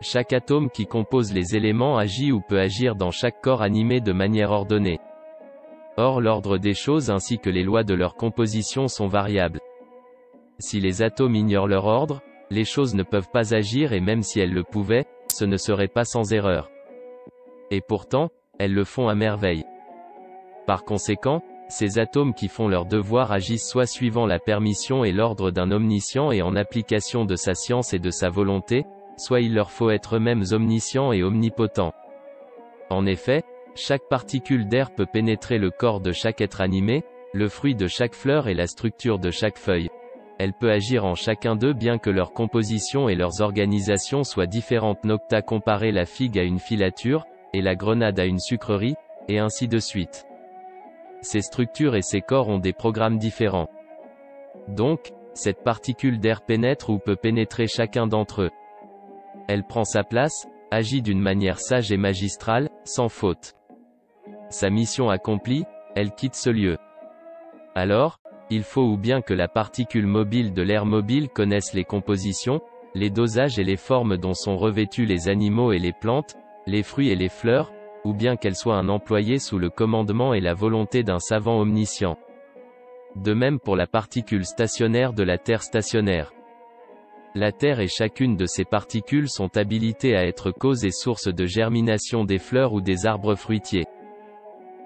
S2: Chaque atome qui compose les éléments agit ou peut agir dans chaque corps animé de manière ordonnée. Or l'ordre des choses ainsi que les lois de leur composition sont variables. Si les atomes ignorent leur ordre, les choses ne peuvent pas agir et même si elles le pouvaient, ce ne serait pas sans erreur. Et pourtant, elles le font à merveille. Par conséquent, ces atomes qui font leur devoir agissent soit suivant la permission et l'ordre d'un omniscient et en application de sa science et de sa volonté, soit il leur faut être eux-mêmes omniscients et omnipotents. En effet, chaque particule d'air peut pénétrer le corps de chaque être animé, le fruit de chaque fleur et la structure de chaque feuille. Elle peut agir en chacun d'eux bien que leur composition et leurs organisations soient différentes. Nocta comparer la figue à une filature, et la grenade à une sucrerie, et ainsi de suite. Ces structures et ces corps ont des programmes différents. Donc, cette particule d'air pénètre ou peut pénétrer chacun d'entre eux. Elle prend sa place, agit d'une manière sage et magistrale, sans faute. Sa mission accomplie, elle quitte ce lieu. Alors, il faut ou bien que la particule mobile de l'air mobile connaisse les compositions, les dosages et les formes dont sont revêtus les animaux et les plantes, les fruits et les fleurs, ou bien qu'elle soit un employé sous le commandement et la volonté d'un savant omniscient. De même pour la particule stationnaire de la Terre stationnaire. La Terre et chacune de ces particules sont habilitées à être cause et source de germination des fleurs ou des arbres fruitiers.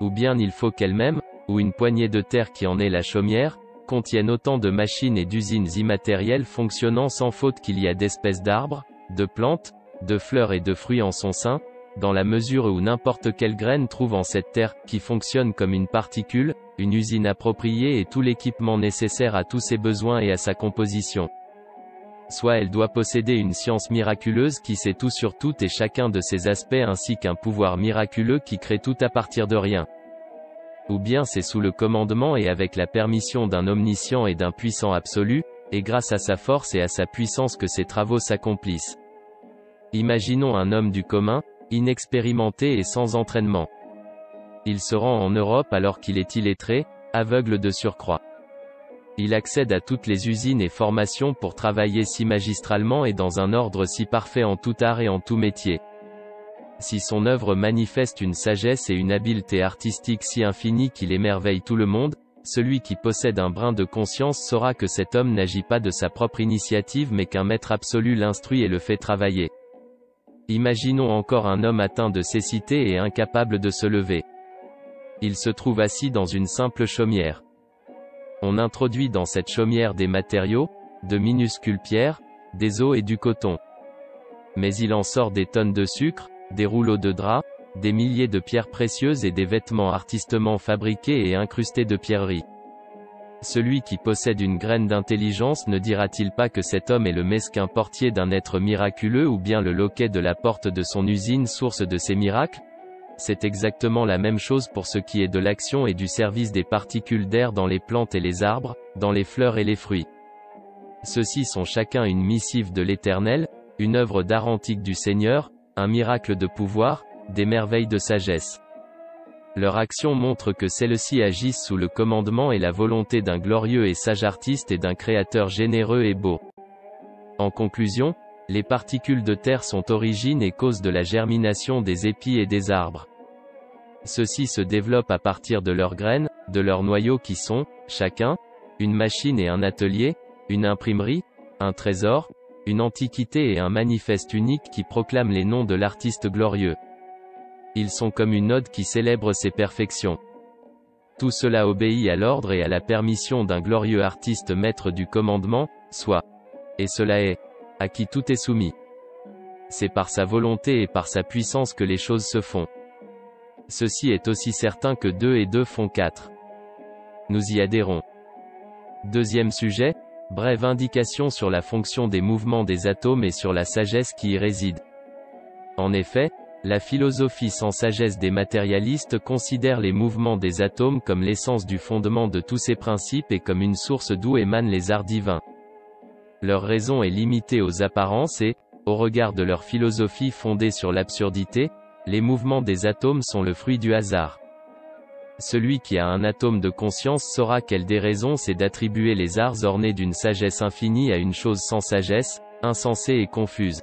S2: Ou bien il faut qu'elle-même, ou une poignée de terre qui en est la chaumière, contiennent autant de machines et d'usines immatérielles fonctionnant sans faute qu'il y a d'espèces d'arbres, de plantes, de fleurs et de fruits en son sein, dans la mesure où n'importe quelle graine trouve en cette terre, qui fonctionne comme une particule, une usine appropriée et tout l'équipement nécessaire à tous ses besoins et à sa composition. Soit elle doit posséder une science miraculeuse qui sait tout sur tout et chacun de ses aspects ainsi qu'un pouvoir miraculeux qui crée tout à partir de rien. Ou bien c'est sous le commandement et avec la permission d'un omniscient et d'un puissant absolu, et grâce à sa force et à sa puissance que ses travaux s'accomplissent. Imaginons un homme du commun, inexpérimenté et sans entraînement. Il se rend en Europe alors qu'il est illettré, aveugle de surcroît. Il accède à toutes les usines et formations pour travailler si magistralement et dans un ordre si parfait en tout art et en tout métier. Si son œuvre manifeste une sagesse et une habileté artistique si infinie qu'il émerveille tout le monde, celui qui possède un brin de conscience saura que cet homme n'agit pas de sa propre initiative mais qu'un maître absolu l'instruit et le fait travailler. Imaginons encore un homme atteint de cécité et incapable de se lever. Il se trouve assis dans une simple chaumière. On introduit dans cette chaumière des matériaux, de minuscules pierres, des os et du coton. Mais il en sort des tonnes de sucre, des rouleaux de drap, des milliers de pierres précieuses et des vêtements artistement fabriqués et incrustés de pierreries. Celui qui possède une graine d'intelligence ne dira-t-il pas que cet homme est le mesquin portier d'un être miraculeux ou bien le loquet de la porte de son usine source de ses miracles? C'est exactement la même chose pour ce qui est de l'action et du service des particules d'air dans les plantes et les arbres, dans les fleurs et les fruits. Ceux-ci sont chacun une missive de l'Éternel, une œuvre d'art antique du Seigneur, un miracle de pouvoir, des merveilles de sagesse. Leur action montre que celles-ci agissent sous le commandement et la volonté d'un glorieux et sage artiste et d'un créateur généreux et beau. En conclusion, les particules de terre sont origine et cause de la germination des épis et des arbres. Ceux-ci se développent à partir de leurs graines, de leurs noyaux qui sont, chacun, une machine et un atelier, une imprimerie, un trésor, une antiquité et un manifeste unique qui proclament les noms de l'artiste glorieux. Ils sont comme une ode qui célèbre ses perfections. Tout cela obéit à l'ordre et à la permission d'un glorieux artiste maître du commandement, soit. Et cela est, à qui tout est soumis. C'est par sa volonté et par sa puissance que les choses se font. Ceci est aussi certain que 2 et 2 font 4. Nous y adhérons. Deuxième sujet, brève indication sur la fonction des mouvements des atomes et sur la sagesse qui y réside. En effet, la philosophie sans sagesse des matérialistes considère les mouvements des atomes comme l'essence du fondement de tous ces principes et comme une source d'où émanent les arts divins. Leur raison est limitée aux apparences et, au regard de leur philosophie fondée sur l'absurdité, les mouvements des atomes sont le fruit du hasard. Celui qui a un atome de conscience saura quelle déraison c'est d'attribuer les arts ornés d'une sagesse infinie à une chose sans sagesse, insensée et confuse.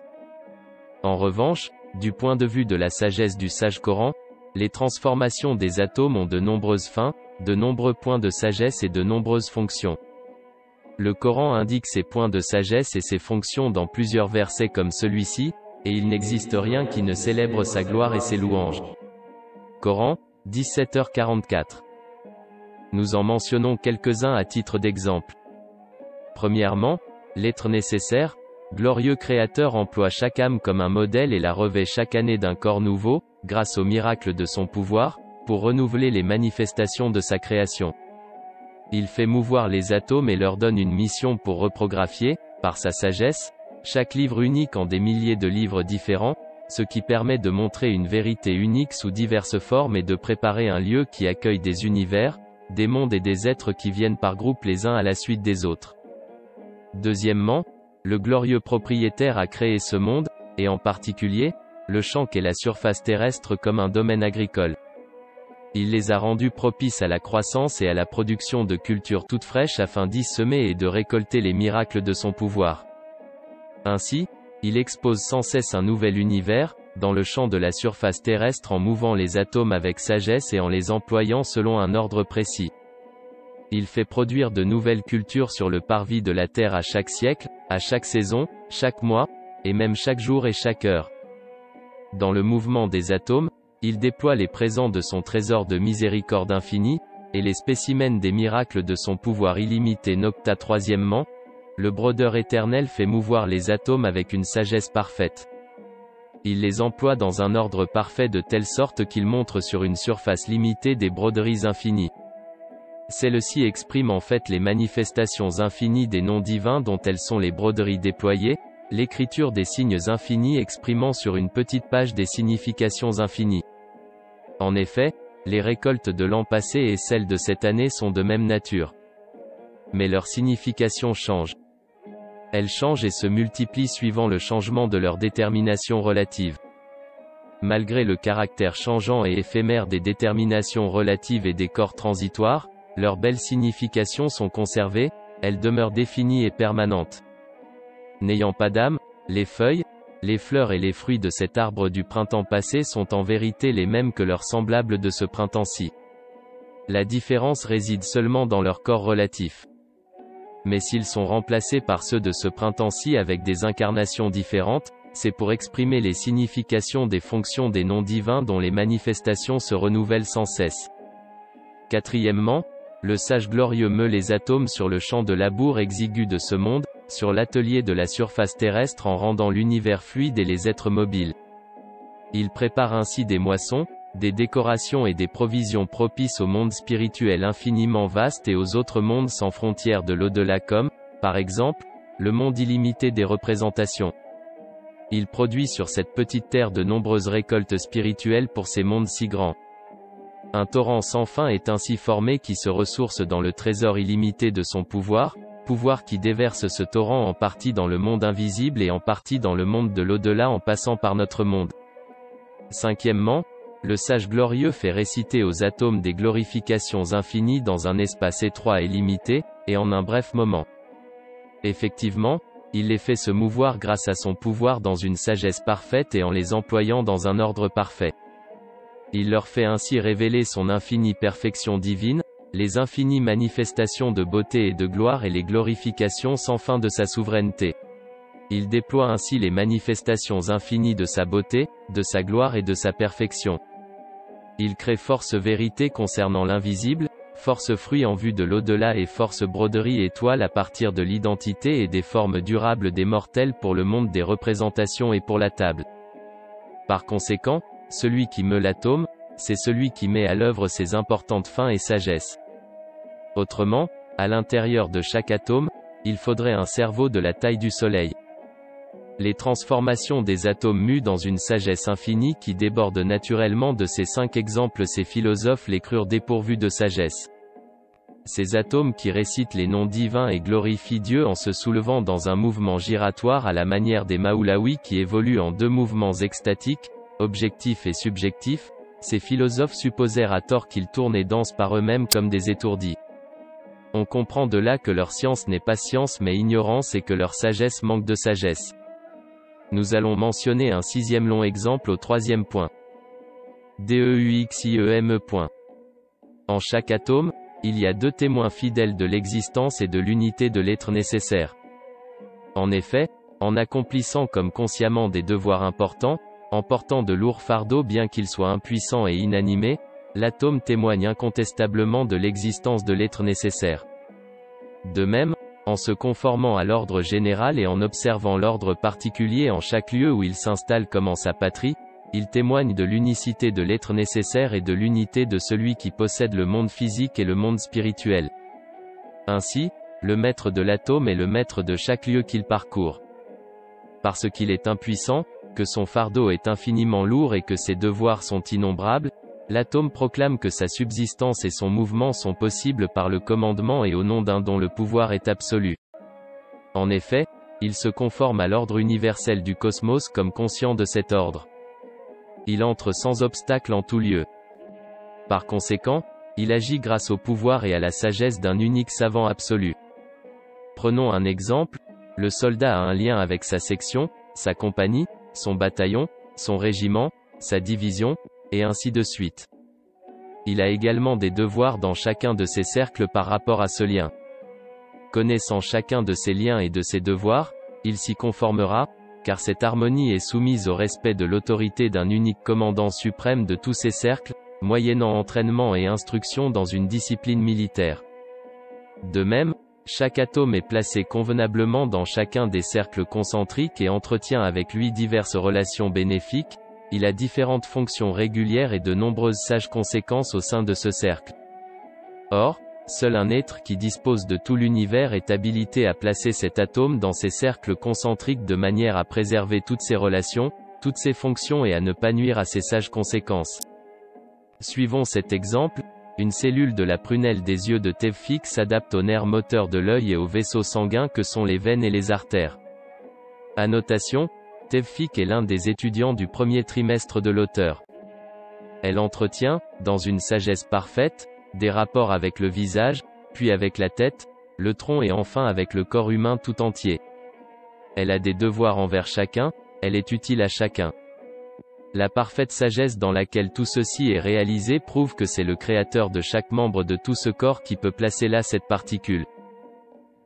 S2: En revanche, du point de vue de la sagesse du sage Coran, les transformations des atomes ont de nombreuses fins, de nombreux points de sagesse et de nombreuses fonctions. Le Coran indique ces points de sagesse et ces fonctions dans plusieurs versets comme celui-ci, et il n'existe rien qui ne célèbre sa gloire et ses louanges. Coran, 17h44. Nous en mentionnons quelques-uns à titre d'exemple. Premièrement, l'être nécessaire, glorieux Créateur emploie chaque âme comme un modèle et la revêt chaque année d'un corps nouveau, grâce au miracle de son pouvoir, pour renouveler les manifestations de sa création. Il fait mouvoir les atomes et leur donne une mission pour reprographier, par sa sagesse, chaque livre unique en des milliers de livres différents, ce qui permet de montrer une vérité unique sous diverses formes et de préparer un lieu qui accueille des univers, des mondes et des êtres qui viennent par groupe les uns à la suite des autres. Deuxièmement, le glorieux propriétaire a créé ce monde, et en particulier, le champ qu'est la surface terrestre comme un domaine agricole. Il les a rendus propices à la croissance et à la production de cultures toutes fraîches afin d'y semer et de récolter les miracles de son pouvoir. Ainsi, il expose sans cesse un nouvel univers, dans le champ de la surface terrestre en mouvant les atomes avec sagesse et en les employant selon un ordre précis. Il fait produire de nouvelles cultures sur le parvis de la terre à chaque siècle, à chaque saison, chaque mois, et même chaque jour et chaque heure. Dans le mouvement des atomes, il déploie les présents de son trésor de miséricorde infinie, et les spécimens des miracles de son pouvoir illimité nocta. Troisièmement, le brodeur éternel fait mouvoir les atomes avec une sagesse parfaite. Il les emploie dans un ordre parfait de telle sorte qu'ils montrent sur une surface limitée des broderies infinies. Celles-ci expriment en fait les manifestations infinies des noms divins dont elles sont les broderies déployées, l'écriture des signes infinis exprimant sur une petite page des significations infinies. En effet, les récoltes de l'an passé et celles de cette année sont de même nature. Mais leur signification change. Elles changent et se multiplient suivant le changement de leur détermination relative. Malgré le caractère changeant et éphémère des déterminations relatives et des corps transitoires, leurs belles significations sont conservées, elles demeurent définies et permanentes. N'ayant pas d'âme, les feuilles, les fleurs et les fruits de cet arbre du printemps passé sont en vérité les mêmes que leurs semblables de ce printemps-ci. La différence réside seulement dans leur corps relatif. Mais s'ils sont remplacés par ceux de ce printemps-ci avec des incarnations différentes, c'est pour exprimer les significations des fonctions des noms divins dont les manifestations se renouvellent sans cesse. Quatrièmement, le sage glorieux meut les atomes sur le champ de labour exigu de ce monde, sur l'atelier de la surface terrestre en rendant l'univers fluide et les êtres mobiles. Il prépare ainsi des moissons, des décorations et des provisions propices au monde spirituel infiniment vaste et aux autres mondes sans frontières de l'au-delà comme, par exemple, le monde illimité des représentations. Il produit sur cette petite terre de nombreuses récoltes spirituelles pour ces mondes si grands. Un torrent sans fin est ainsi formé qui se ressource dans le trésor illimité de son pouvoir qui déverse ce torrent en partie dans le monde invisible et en partie dans le monde de l'au-delà en passant par notre monde. Cinquièmement, le sage glorieux fait réciter aux atomes des glorifications infinies dans un espace étroit et limité, et en un bref moment. Effectivement, il les fait se mouvoir grâce à son pouvoir dans une sagesse parfaite et en les employant dans un ordre parfait. Il leur fait ainsi révéler son infinie perfection divine, les infinies manifestations de beauté et de gloire et les glorifications sans fin de sa souveraineté. Il déploie ainsi les manifestations infinies de sa beauté, de sa gloire et de sa perfection. Il crée force vérité concernant l'invisible, force fruit en vue de l'au-delà et force broderie étoile à partir de l'identité et des formes durables des mortels pour le monde des représentations et pour la table. Par conséquent, celui qui meut l'atome, c'est celui qui met à l'œuvre ses importantes fins et sagesse. Autrement, à l'intérieur de chaque atome, il faudrait un cerveau de la taille du soleil. Les transformations des atomes mus dans une sagesse infinie qui déborde naturellement de ces 5 exemples, ces philosophes les crurent dépourvus de sagesse. Ces atomes qui récitent les noms divins et glorifient Dieu en se soulevant dans un mouvement giratoire à la manière des Maulawi qui évoluent en 2 mouvements extatiques, objectifs et subjectifs, ces philosophes supposèrent à tort qu'ils tournent et dansent par eux-mêmes comme des étourdis. On comprend de là que leur science n'est pas science mais ignorance et que leur sagesse manque de sagesse. Nous allons mentionner un 6e long exemple au 3e point. DEUXIEME. En chaque atome, il y a 2 témoins fidèles de l'existence et de l'unité de l'être nécessaire. En effet, en accomplissant comme consciemment des devoirs importants, en portant de lourds fardeaux bien qu'il soit impuissant et inanimé, l'atome témoigne incontestablement de l'existence de l'être nécessaire. De même, en se conformant à l'ordre général et en observant l'ordre particulier en chaque lieu où il s'installe comme en sa patrie, il témoigne de l'unicité de l'être nécessaire et de l'unité de celui qui possède le monde physique et le monde spirituel. Ainsi, le maître de l'atome est le maître de chaque lieu qu'il parcourt. Parce qu'il est impuissant, que son fardeau est infiniment lourd et que ses devoirs sont innombrables, l'atome proclame que sa subsistance et son mouvement sont possibles par le commandement et au nom d'un dont le pouvoir est absolu. En effet, il se conforme à l'ordre universel du cosmos comme conscient de cet ordre. Il entre sans obstacle en tout lieu. Par conséquent, il agit grâce au pouvoir et à la sagesse d'un unique savant absolu. Prenons un exemple, le soldat a un lien avec sa section, sa compagnie, son bataillon, son régiment, sa division, et ainsi de suite. Il a également des devoirs dans chacun de ces cercles par rapport à ce lien. Connaissant chacun de ces liens et de ces devoirs, il s'y conformera, car cette harmonie est soumise au respect de l'autorité d'un unique commandant suprême de tous ces cercles, moyennant entraînement et instruction dans une discipline militaire. De même, chaque atome est placé convenablement dans chacun des cercles concentriques et entretient avec lui diverses relations bénéfiques. Il a différentes fonctions régulières et de nombreuses sages conséquences au sein de ce cercle. Or, seul un être qui dispose de tout l'univers est habilité à placer cet atome dans ces cercles concentriques de manière à préserver toutes ses relations, toutes ses fonctions et à ne pas nuire à ces sages conséquences. Suivons cet exemple. Une cellule de la prunelle des yeux de Tevfik s'adapte aux nerfs moteurs de l'œil et aux vaisseaux sanguins que sont les veines et les artères. Annotation, Tevfik est l'un des étudiants du premier trimestre de l'auteur. Elle entretient, dans une sagesse parfaite, des rapports avec le visage, puis avec la tête, le tronc et enfin avec le corps humain tout entier. Elle a des devoirs envers chacun, elle est utile à chacun. La parfaite sagesse dans laquelle tout ceci est réalisé prouve que c'est le créateur de chaque membre de tout ce corps qui peut placer là cette particule.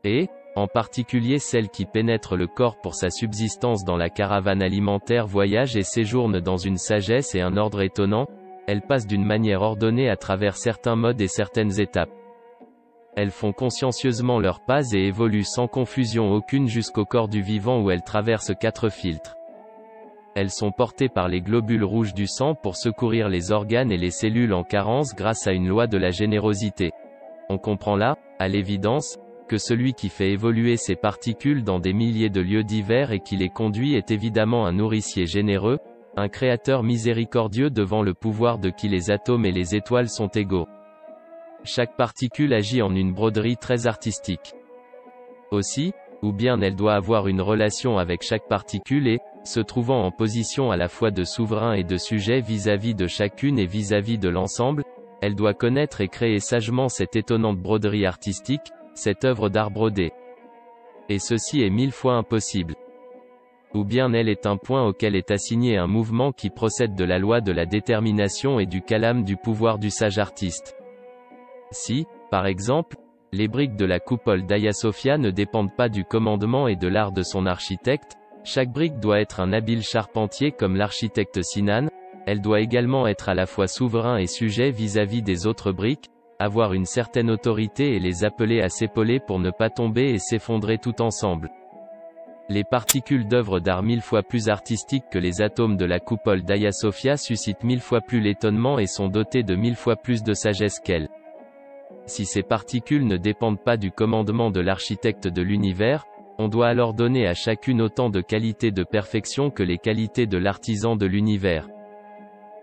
S2: Et, en particulier celle qui pénètre le corps pour sa subsistance dans la caravane alimentaire voyage et séjourne dans une sagesse et un ordre étonnant, elle passe d'une manière ordonnée à travers certains modes et certaines étapes. Elles font consciencieusement leurs pas et évoluent sans confusion aucune jusqu'au corps du vivant où elles traversent 4 filtres. elles sont portées par les globules rouges du sang pour secourir les organes et les cellules en carence grâce à une loi de la générosité. On comprend là, à l'évidence, que celui qui fait évoluer ces particules dans des milliers de lieux divers et qui les conduit est évidemment un nourricier généreux, un créateur miséricordieux devant le pouvoir de qui les atomes et les étoiles sont égaux. Chaque particule agit en une broderie très artistique. Aussi, ou bien elle doit avoir une relation avec chaque particule et, se trouvant en position à la fois de souverain et de sujet vis-à-vis de chacune et vis-à-vis de l'ensemble, elle doit connaître et créer sagement cette étonnante broderie artistique, cette œuvre d'art brodé. Et ceci est 1000 fois impossible. Ou bien elle est un point auquel est assigné un mouvement qui procède de la loi de la détermination et du calame du pouvoir du sage artiste. Si, par exemple, les briques de la coupole d'Hagia Sophia ne dépendent pas du commandement et de l'art de son architecte, chaque brique doit être un habile charpentier comme l'architecte Sinan, elle doit également être à la fois souverain et sujet vis-à-vis des autres briques, avoir une certaine autorité et les appeler à s'épauler pour ne pas tomber et s'effondrer tout ensemble. Les particules d'œuvres d'art 1000 fois plus artistiques que les atomes de la coupole d'Hagia Sophia suscitent 1000 fois plus l'étonnement et sont dotées de 1000 fois plus de sagesse qu'elles. Si ces particules ne dépendent pas du commandement de l'architecte de l'univers, on doit alors donner à chacune autant de qualités de perfection que les qualités de l'artisan de l'univers.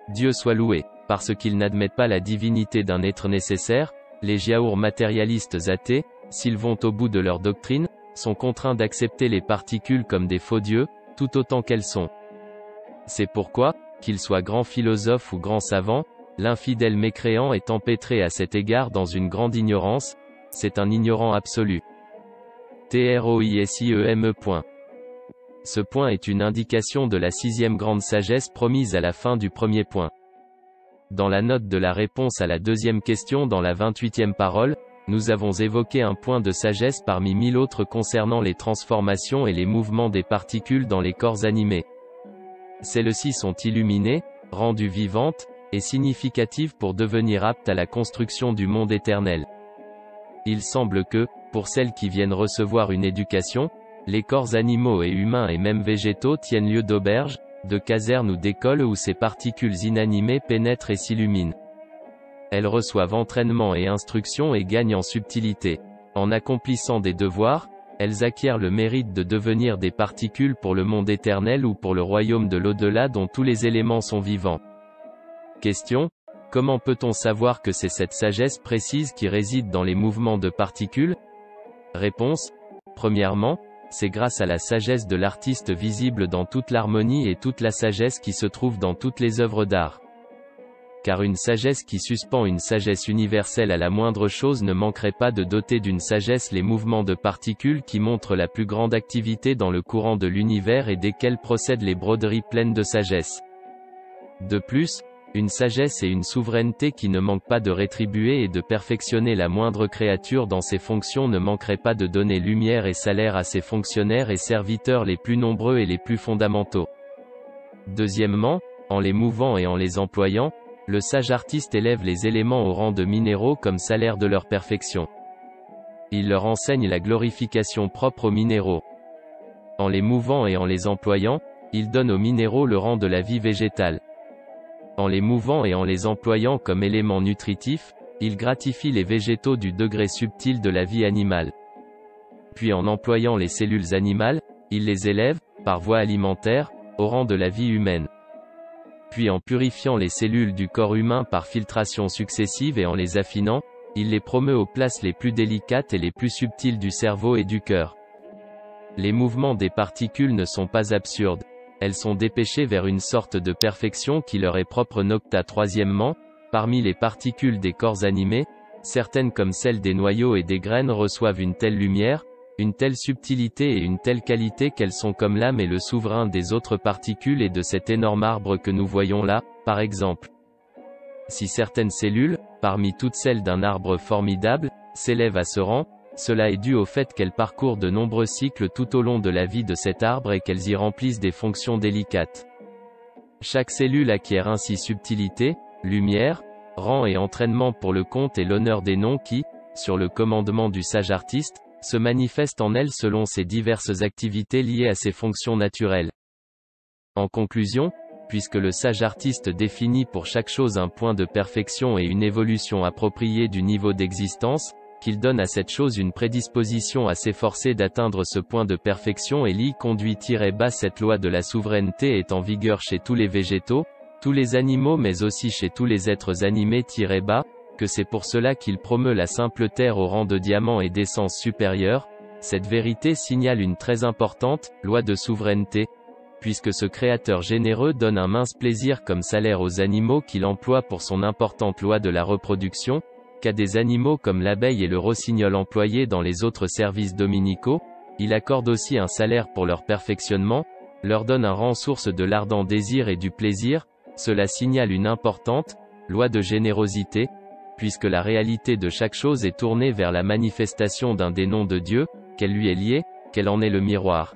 S2: Dieu soit loué, parce qu'ils n'admettent pas la divinité d'un être nécessaire, les giaours matérialistes athées, s'ils vont au bout de leur doctrine, sont contraints d'accepter les particules comme des faux dieux, tout autant qu'elles sont. C'est pourquoi, qu'ils soient grands philosophes ou grands savants, l'infidèle mécréant est empêtré à cet égard dans une grande ignorance, c'est un ignorant absolu. TROISIEME. Ce point est une indication de la 6e grande sagesse promise à la fin du premier point. Dans la note de la réponse à la deuxième question dans la 28e parole, nous avons évoqué un point de sagesse parmi 1000 autres concernant les transformations et les mouvements des particules dans les corps animés. Celles-ci sont illuminées, rendues vivantes, et significatives pour devenir aptes à la construction du monde éternel. Il semble que, pour celles qui viennent recevoir une éducation, les corps animaux et humains et même végétaux tiennent lieu d'auberge, de caserne ou d'école où ces particules inanimées pénètrent et s'illuminent. Elles reçoivent entraînement et instruction et gagnent en subtilité. En accomplissant des devoirs, elles acquièrent le mérite de devenir des particules pour le monde éternel ou pour le royaume de l'au-delà dont tous les éléments sont vivants. Question: comment peut-on savoir que c'est cette sagesse précise qui réside dans les mouvements de particules? Réponse: premièrement, c'est grâce à la sagesse de l'artiste visible dans toute l'harmonie et toute la sagesse qui se trouve dans toutes les œuvres d'art. Car une sagesse qui suspend une sagesse universelle à la moindre chose ne manquerait pas de doter d'une sagesse les mouvements de particules qui montrent la plus grande activité dans le courant de l'univers et desquelles procèdent les broderies pleines de sagesse. De plus, une sagesse et une souveraineté qui ne manquent pas de rétribuer et de perfectionner la moindre créature dans ses fonctions ne manqueraient pas de donner lumière et salaire à ses fonctionnaires et serviteurs les plus nombreux et les plus fondamentaux. Deuxièmement, en les mouvant et en les employant, le sage artiste élève les éléments au rang de minéraux comme salaire de leur perfection. Il leur enseigne la glorification propre aux minéraux. En les mouvant et en les employant, il donne aux minéraux le rang de la vie végétale. En les mouvant et en les employant comme éléments nutritifs, il gratifie les végétaux du degré subtil de la vie animale. Puis en employant les cellules animales, il les élève, par voie alimentaire, au rang de la vie humaine. Puis en purifiant les cellules du corps humain par filtration successive et en les affinant, il les promeut aux places les plus délicates et les plus subtiles du cerveau et du cœur. Les mouvements des particules ne sont pas absurdes. Elles sont dépêchées vers une sorte de perfection qui leur est propre. Nocta. Troisièmement, parmi les particules des corps animés, certaines comme celles des noyaux et des graines reçoivent une telle lumière, une telle subtilité et une telle qualité qu'elles sont comme l'âme et le souverain des autres particules et de cet énorme arbre que nous voyons là, par exemple. Si certaines cellules, parmi toutes celles d'un arbre formidable, s'élèvent à ce rang, cela est dû au fait qu'elles parcourent de nombreux cycles tout au long de la vie de cet arbre et qu'elles y remplissent des fonctions délicates. Chaque cellule acquiert ainsi subtilité, lumière, rang et entraînement pour le compte et l'honneur des noms qui, sur le commandement du sage artiste, se manifestent en elle selon ses diverses activités liées à ses fonctions naturelles. En conclusion, puisque le sage artiste définit pour chaque chose un point de perfection et une évolution appropriée du niveau d'existence, qu'il donne à cette chose une prédisposition à s'efforcer d'atteindre ce point de perfection et l'y conduit-bas cette loi de la souveraineté est en vigueur chez tous les végétaux, tous les animaux mais aussi chez tous les êtres animés-bas, que c'est pour cela qu'il promeut la simple terre au rang de diamant et d'essence supérieure, cette vérité signale une très importante loi de souveraineté, puisque ce Créateur généreux donne un mince plaisir comme salaire aux animaux qu'il emploie pour son importante loi de la reproduction, qu'à des animaux comme l'abeille et le rossignol employés dans les autres services dominicaux, il accorde aussi un salaire pour leur perfectionnement, leur donne un rang source de l'ardent désir et du plaisir, cela signale une importante loi de générosité, puisque la réalité de chaque chose est tournée vers la manifestation d'un des noms de Dieu, qu'elle lui est liée, qu'elle en est le miroir.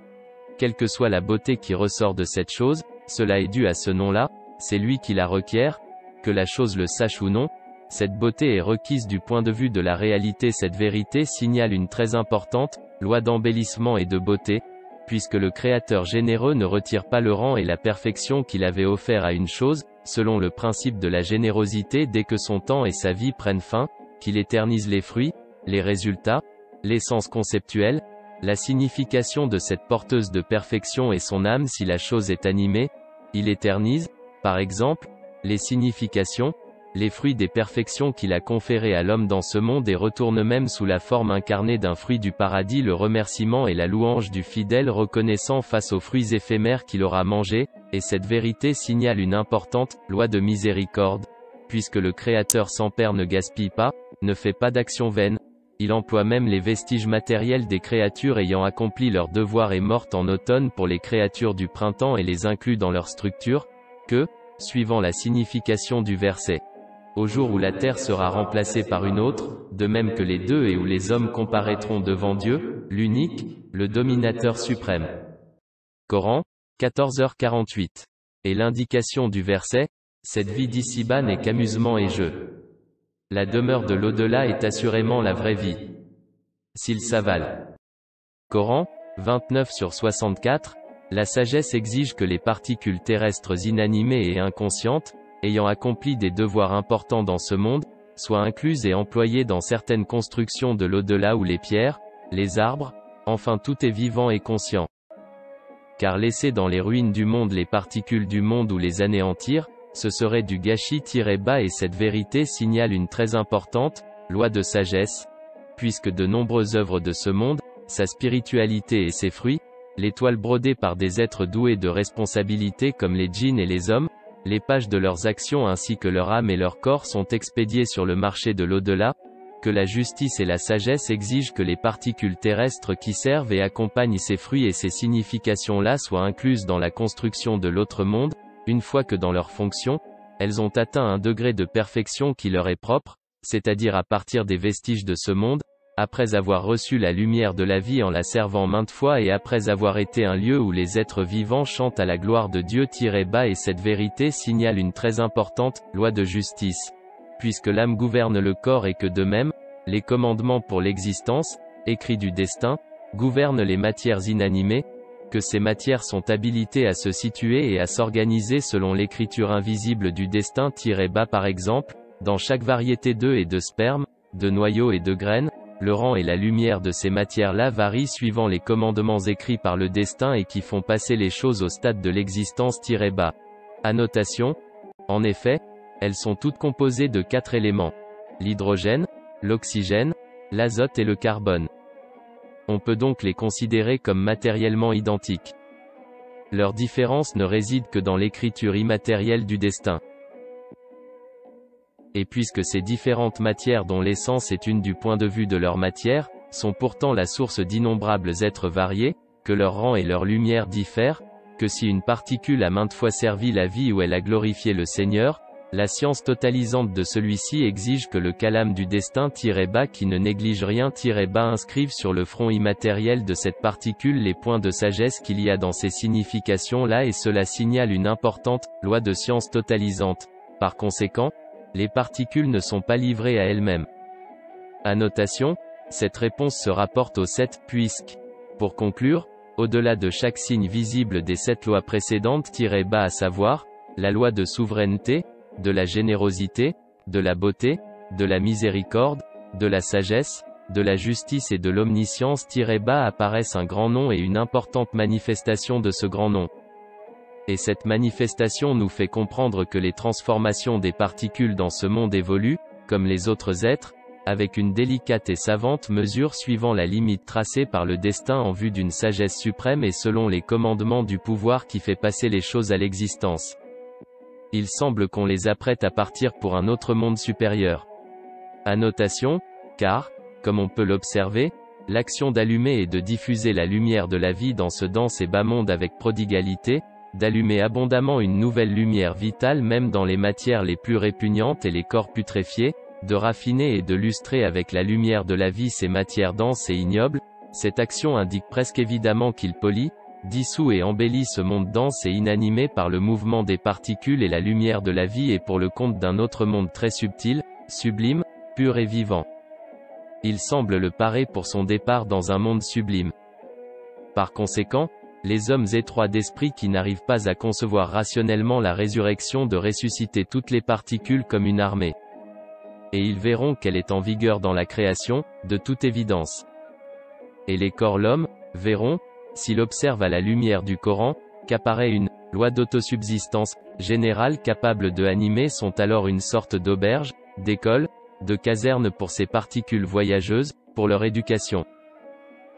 S2: Quelle que soit la beauté qui ressort de cette chose, cela est dû à ce nom-là, c'est lui qui la requiert, que la chose le sache ou non, cette beauté est requise du point de vue de la réalité. Cette vérité signale une très importante loi d'embellissement et de beauté, puisque le Créateur généreux ne retire pas le rang et la perfection qu'il avait offert à une chose, selon le principe de la générosité dès que son temps et sa vie prennent fin, qu'il éternise les fruits, les résultats, l'essence conceptuelle, la signification de cette porteuse de perfection et son âme si la chose est animée, il éternise, par exemple, les significations, les fruits des perfections qu'il a conférées à l'homme dans ce monde et retourne même sous la forme incarnée d'un fruit du paradis le remerciement et la louange du fidèle reconnaissant face aux fruits éphémères qu'il aura mangés, et cette vérité signale une importante loi de miséricorde, puisque le Créateur sans père ne gaspille pas, ne fait pas d'action vaine, il emploie même les vestiges matériels des créatures ayant accompli leur devoir et mortes en automne pour les créatures du printemps et les inclut dans leur structure, que, suivant la signification du verset, au jour où la terre sera remplacée par une autre, de même que les deux et où les hommes comparaîtront devant Dieu, l'unique, le dominateur suprême. Coran, 14h48. Et l'indication du verset, cette vie d'ici-bas n'est qu'amusement et jeu. La demeure de l'au-delà est assurément la vraie vie. S'il s'avale. Coran, 29/64, la sagesse exige que les particules terrestres inanimées et inconscientes, ayant accompli des devoirs importants dans ce monde, soient incluses et employées dans certaines constructions de l'au-delà ou les pierres, les arbres, enfin tout est vivant et conscient. Car laisser dans les ruines du monde les particules du monde ou les anéantir, ce serait du gâchis-bas et cette vérité signale une très importante loi de sagesse, puisque de nombreuses œuvres de ce monde, sa spiritualité et ses fruits, les toiles brodées par des êtres doués de responsabilité comme les djinns et les hommes, les pages de leurs actions ainsi que leur âme et leur corps sont expédiées sur le marché de l'au-delà, que la justice et la sagesse exigent que les particules terrestres qui servent et accompagnent ces fruits et ces significations-là soient incluses dans la construction de l'autre monde, une fois que dans leur fonction, elles ont atteint un degré de perfection qui leur est propre, c'est-à-dire à partir des vestiges de ce monde, après avoir reçu la lumière de la vie en la servant maintes fois et après avoir été un lieu où les êtres vivants chantent à la gloire de Dieu-bas et cette vérité signale une très importante loi de justice. Puisque l'âme gouverne le corps et que de même, les commandements pour l'existence, écrits du destin, gouvernent les matières inanimées, que ces matières sont habilitées à se situer et à s'organiser selon l'écriture invisible du destin-bas par exemple, dans chaque variété d'œufs et de sperme, de noyaux et de graines, le rang et la lumière de ces matières-là varient suivant les commandements écrits par le destin et qui font passer les choses au stade de l'existence-bas. Annotation. En effet, elles sont toutes composées de 4 éléments. L'hydrogène, l'oxygène, l'azote et le carbone. On peut donc les considérer comme matériellement identiques. Leur différence ne réside que dans l'écriture immatérielle du destin. Et puisque ces différentes matières dont l'essence est une du point de vue de leur matière, sont pourtant la source d'innombrables êtres variés, que leur rang et leur lumière diffèrent, que si une particule a maintes fois servi la vie ou elle a glorifié le Seigneur, la science totalisante de celui-ci exige que le calame du destin-bas qui ne néglige rien-bas inscrive sur le front immatériel de cette particule les points de sagesse qu'il y a dans ces significations-là et cela signale une importante loi de science totalisante. Par conséquent, les particules ne sont pas livrées à elles-mêmes. Annotation, cette réponse se rapporte au 7 puisque. Pour conclure, au-delà de chaque signe visible des 7 lois précédentes à savoir, la loi de souveraineté, de la générosité, de la beauté, de la miséricorde, de la sagesse, de la justice et de l'omniscience apparaissent un grand nom et une importante manifestation de ce grand nom. Et cette manifestation nous fait comprendre que les transformations des particules dans ce monde évoluent, comme les autres êtres, avec une délicate et savante mesure suivant la limite tracée par le destin en vue d'une sagesse suprême et selon les commandements du pouvoir qui fait passer les choses à l'existence. Il semble qu'on les apprête à partir pour un autre monde supérieur. Annotation, car, comme on peut l'observer, l'action d'allumer et de diffuser la lumière de la vie dans ce dense et bas monde avec prodigalité, d'allumer abondamment une nouvelle lumière vitale même dans les matières les plus répugnantes et les corps putréfiés, de raffiner et de lustrer avec la lumière de la vie ces matières denses et ignobles, cette action indique presque évidemment qu'il polit, dissout et embellit ce monde dense et inanimé par le mouvement des particules et la lumière de la vie et pour le compte d'un autre monde très subtil, sublime, pur et vivant. Il semble le parer pour son départ dans un monde sublime. Par conséquent, les hommes étroits d'esprit qui n'arrivent pas à concevoir rationnellement la résurrection de ressusciter toutes les particules comme une armée. Et ils verront qu'elle est en vigueur dans la création, de toute évidence. Et les corps l'homme, verront, s'il observe à la lumière du Coran, qu'apparaît une loi d'autosubsistance générale capable de animer sont alors une sorte d'auberge, d'école, de caserne pour ces particules voyageuses, pour leur éducation.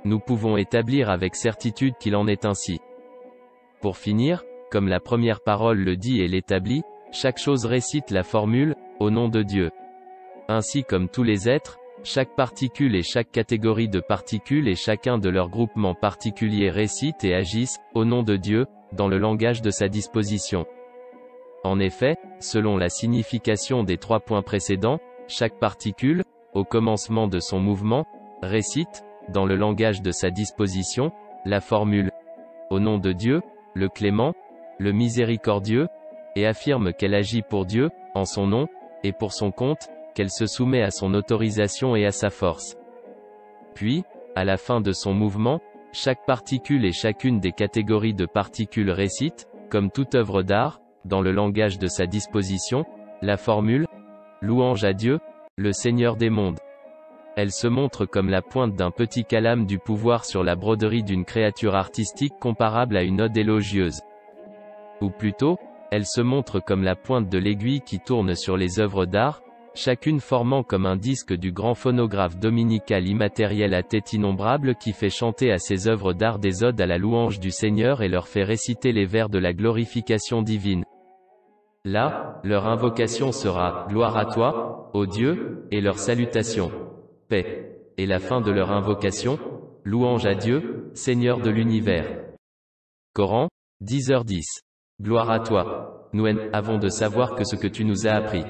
S2: Nous pouvons établir avec certitude qu'il en est ainsi. Pour finir, comme la première parole le dit et l'établit, chaque chose récite la formule, au nom de Dieu. Ainsi comme tous les êtres, chaque particule et chaque catégorie de particules et chacun de leurs groupements particuliers récitent et agissent, au nom de Dieu, dans le langage de sa disposition. En effet, selon la signification des 3 points précédents, chaque particule, au commencement de son mouvement, récite, dans le langage de sa disposition, la formule « Au nom de Dieu, le clément, le miséricordieux », et affirme qu'elle agit pour Dieu, en son nom, et pour son compte, qu'elle se soumet à son autorisation et à sa force. Puis, à la fin de son mouvement, chaque particule et chacune des catégories de particules récite, comme toute œuvre d'art, dans le langage de sa disposition, la formule « Louange à Dieu, le Seigneur des mondes ». Elle se montre comme la pointe d'un petit calame du pouvoir sur la broderie d'une créature artistique comparable à une ode élogieuse. Ou plutôt, elle se montre comme la pointe de l'aiguille qui tourne sur les œuvres d'art, chacune formant comme un disque du grand phonographe dominical immatériel à tête innombrable qui fait chanter à ses œuvres d'art des odes à la louange du Seigneur et leur fait réciter les vers de la glorification divine. Là, leur invocation sera « Gloire à toi, ô Dieu », et leur salutation « Paix ». Et la fin de leur invocation « Louange à Dieu, Seigneur de l'univers ». Coran, 10h10. Gloire à toi. Nous avons de savoir que ce que tu nous as appris.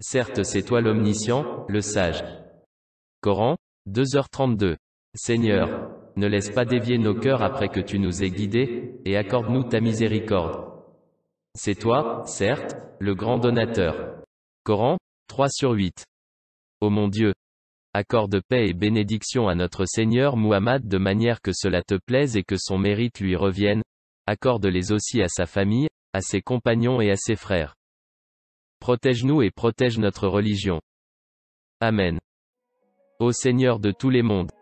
S2: Certes c'est toi l'omniscient, le sage. Coran, 2h32. Seigneur, ne laisse pas dévier nos cœurs après que tu nous aies guidés, et accorde-nous ta miséricorde. C'est toi, certes, le grand donateur. Coran, 3/8. Ô mon Dieu, accorde paix et bénédiction à notre Seigneur Muhammad de manière que cela te plaise et que son mérite lui revienne, accorde-les aussi à sa famille, à ses compagnons et à ses frères. Protège-nous et protège notre religion. Amen. Ô Seigneur de tous les mondes.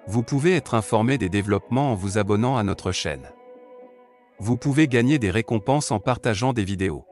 S1: Vous pouvez être informé des développements en vous abonnant à notre chaîne. Vous pouvez gagner des récompenses en partageant des vidéos.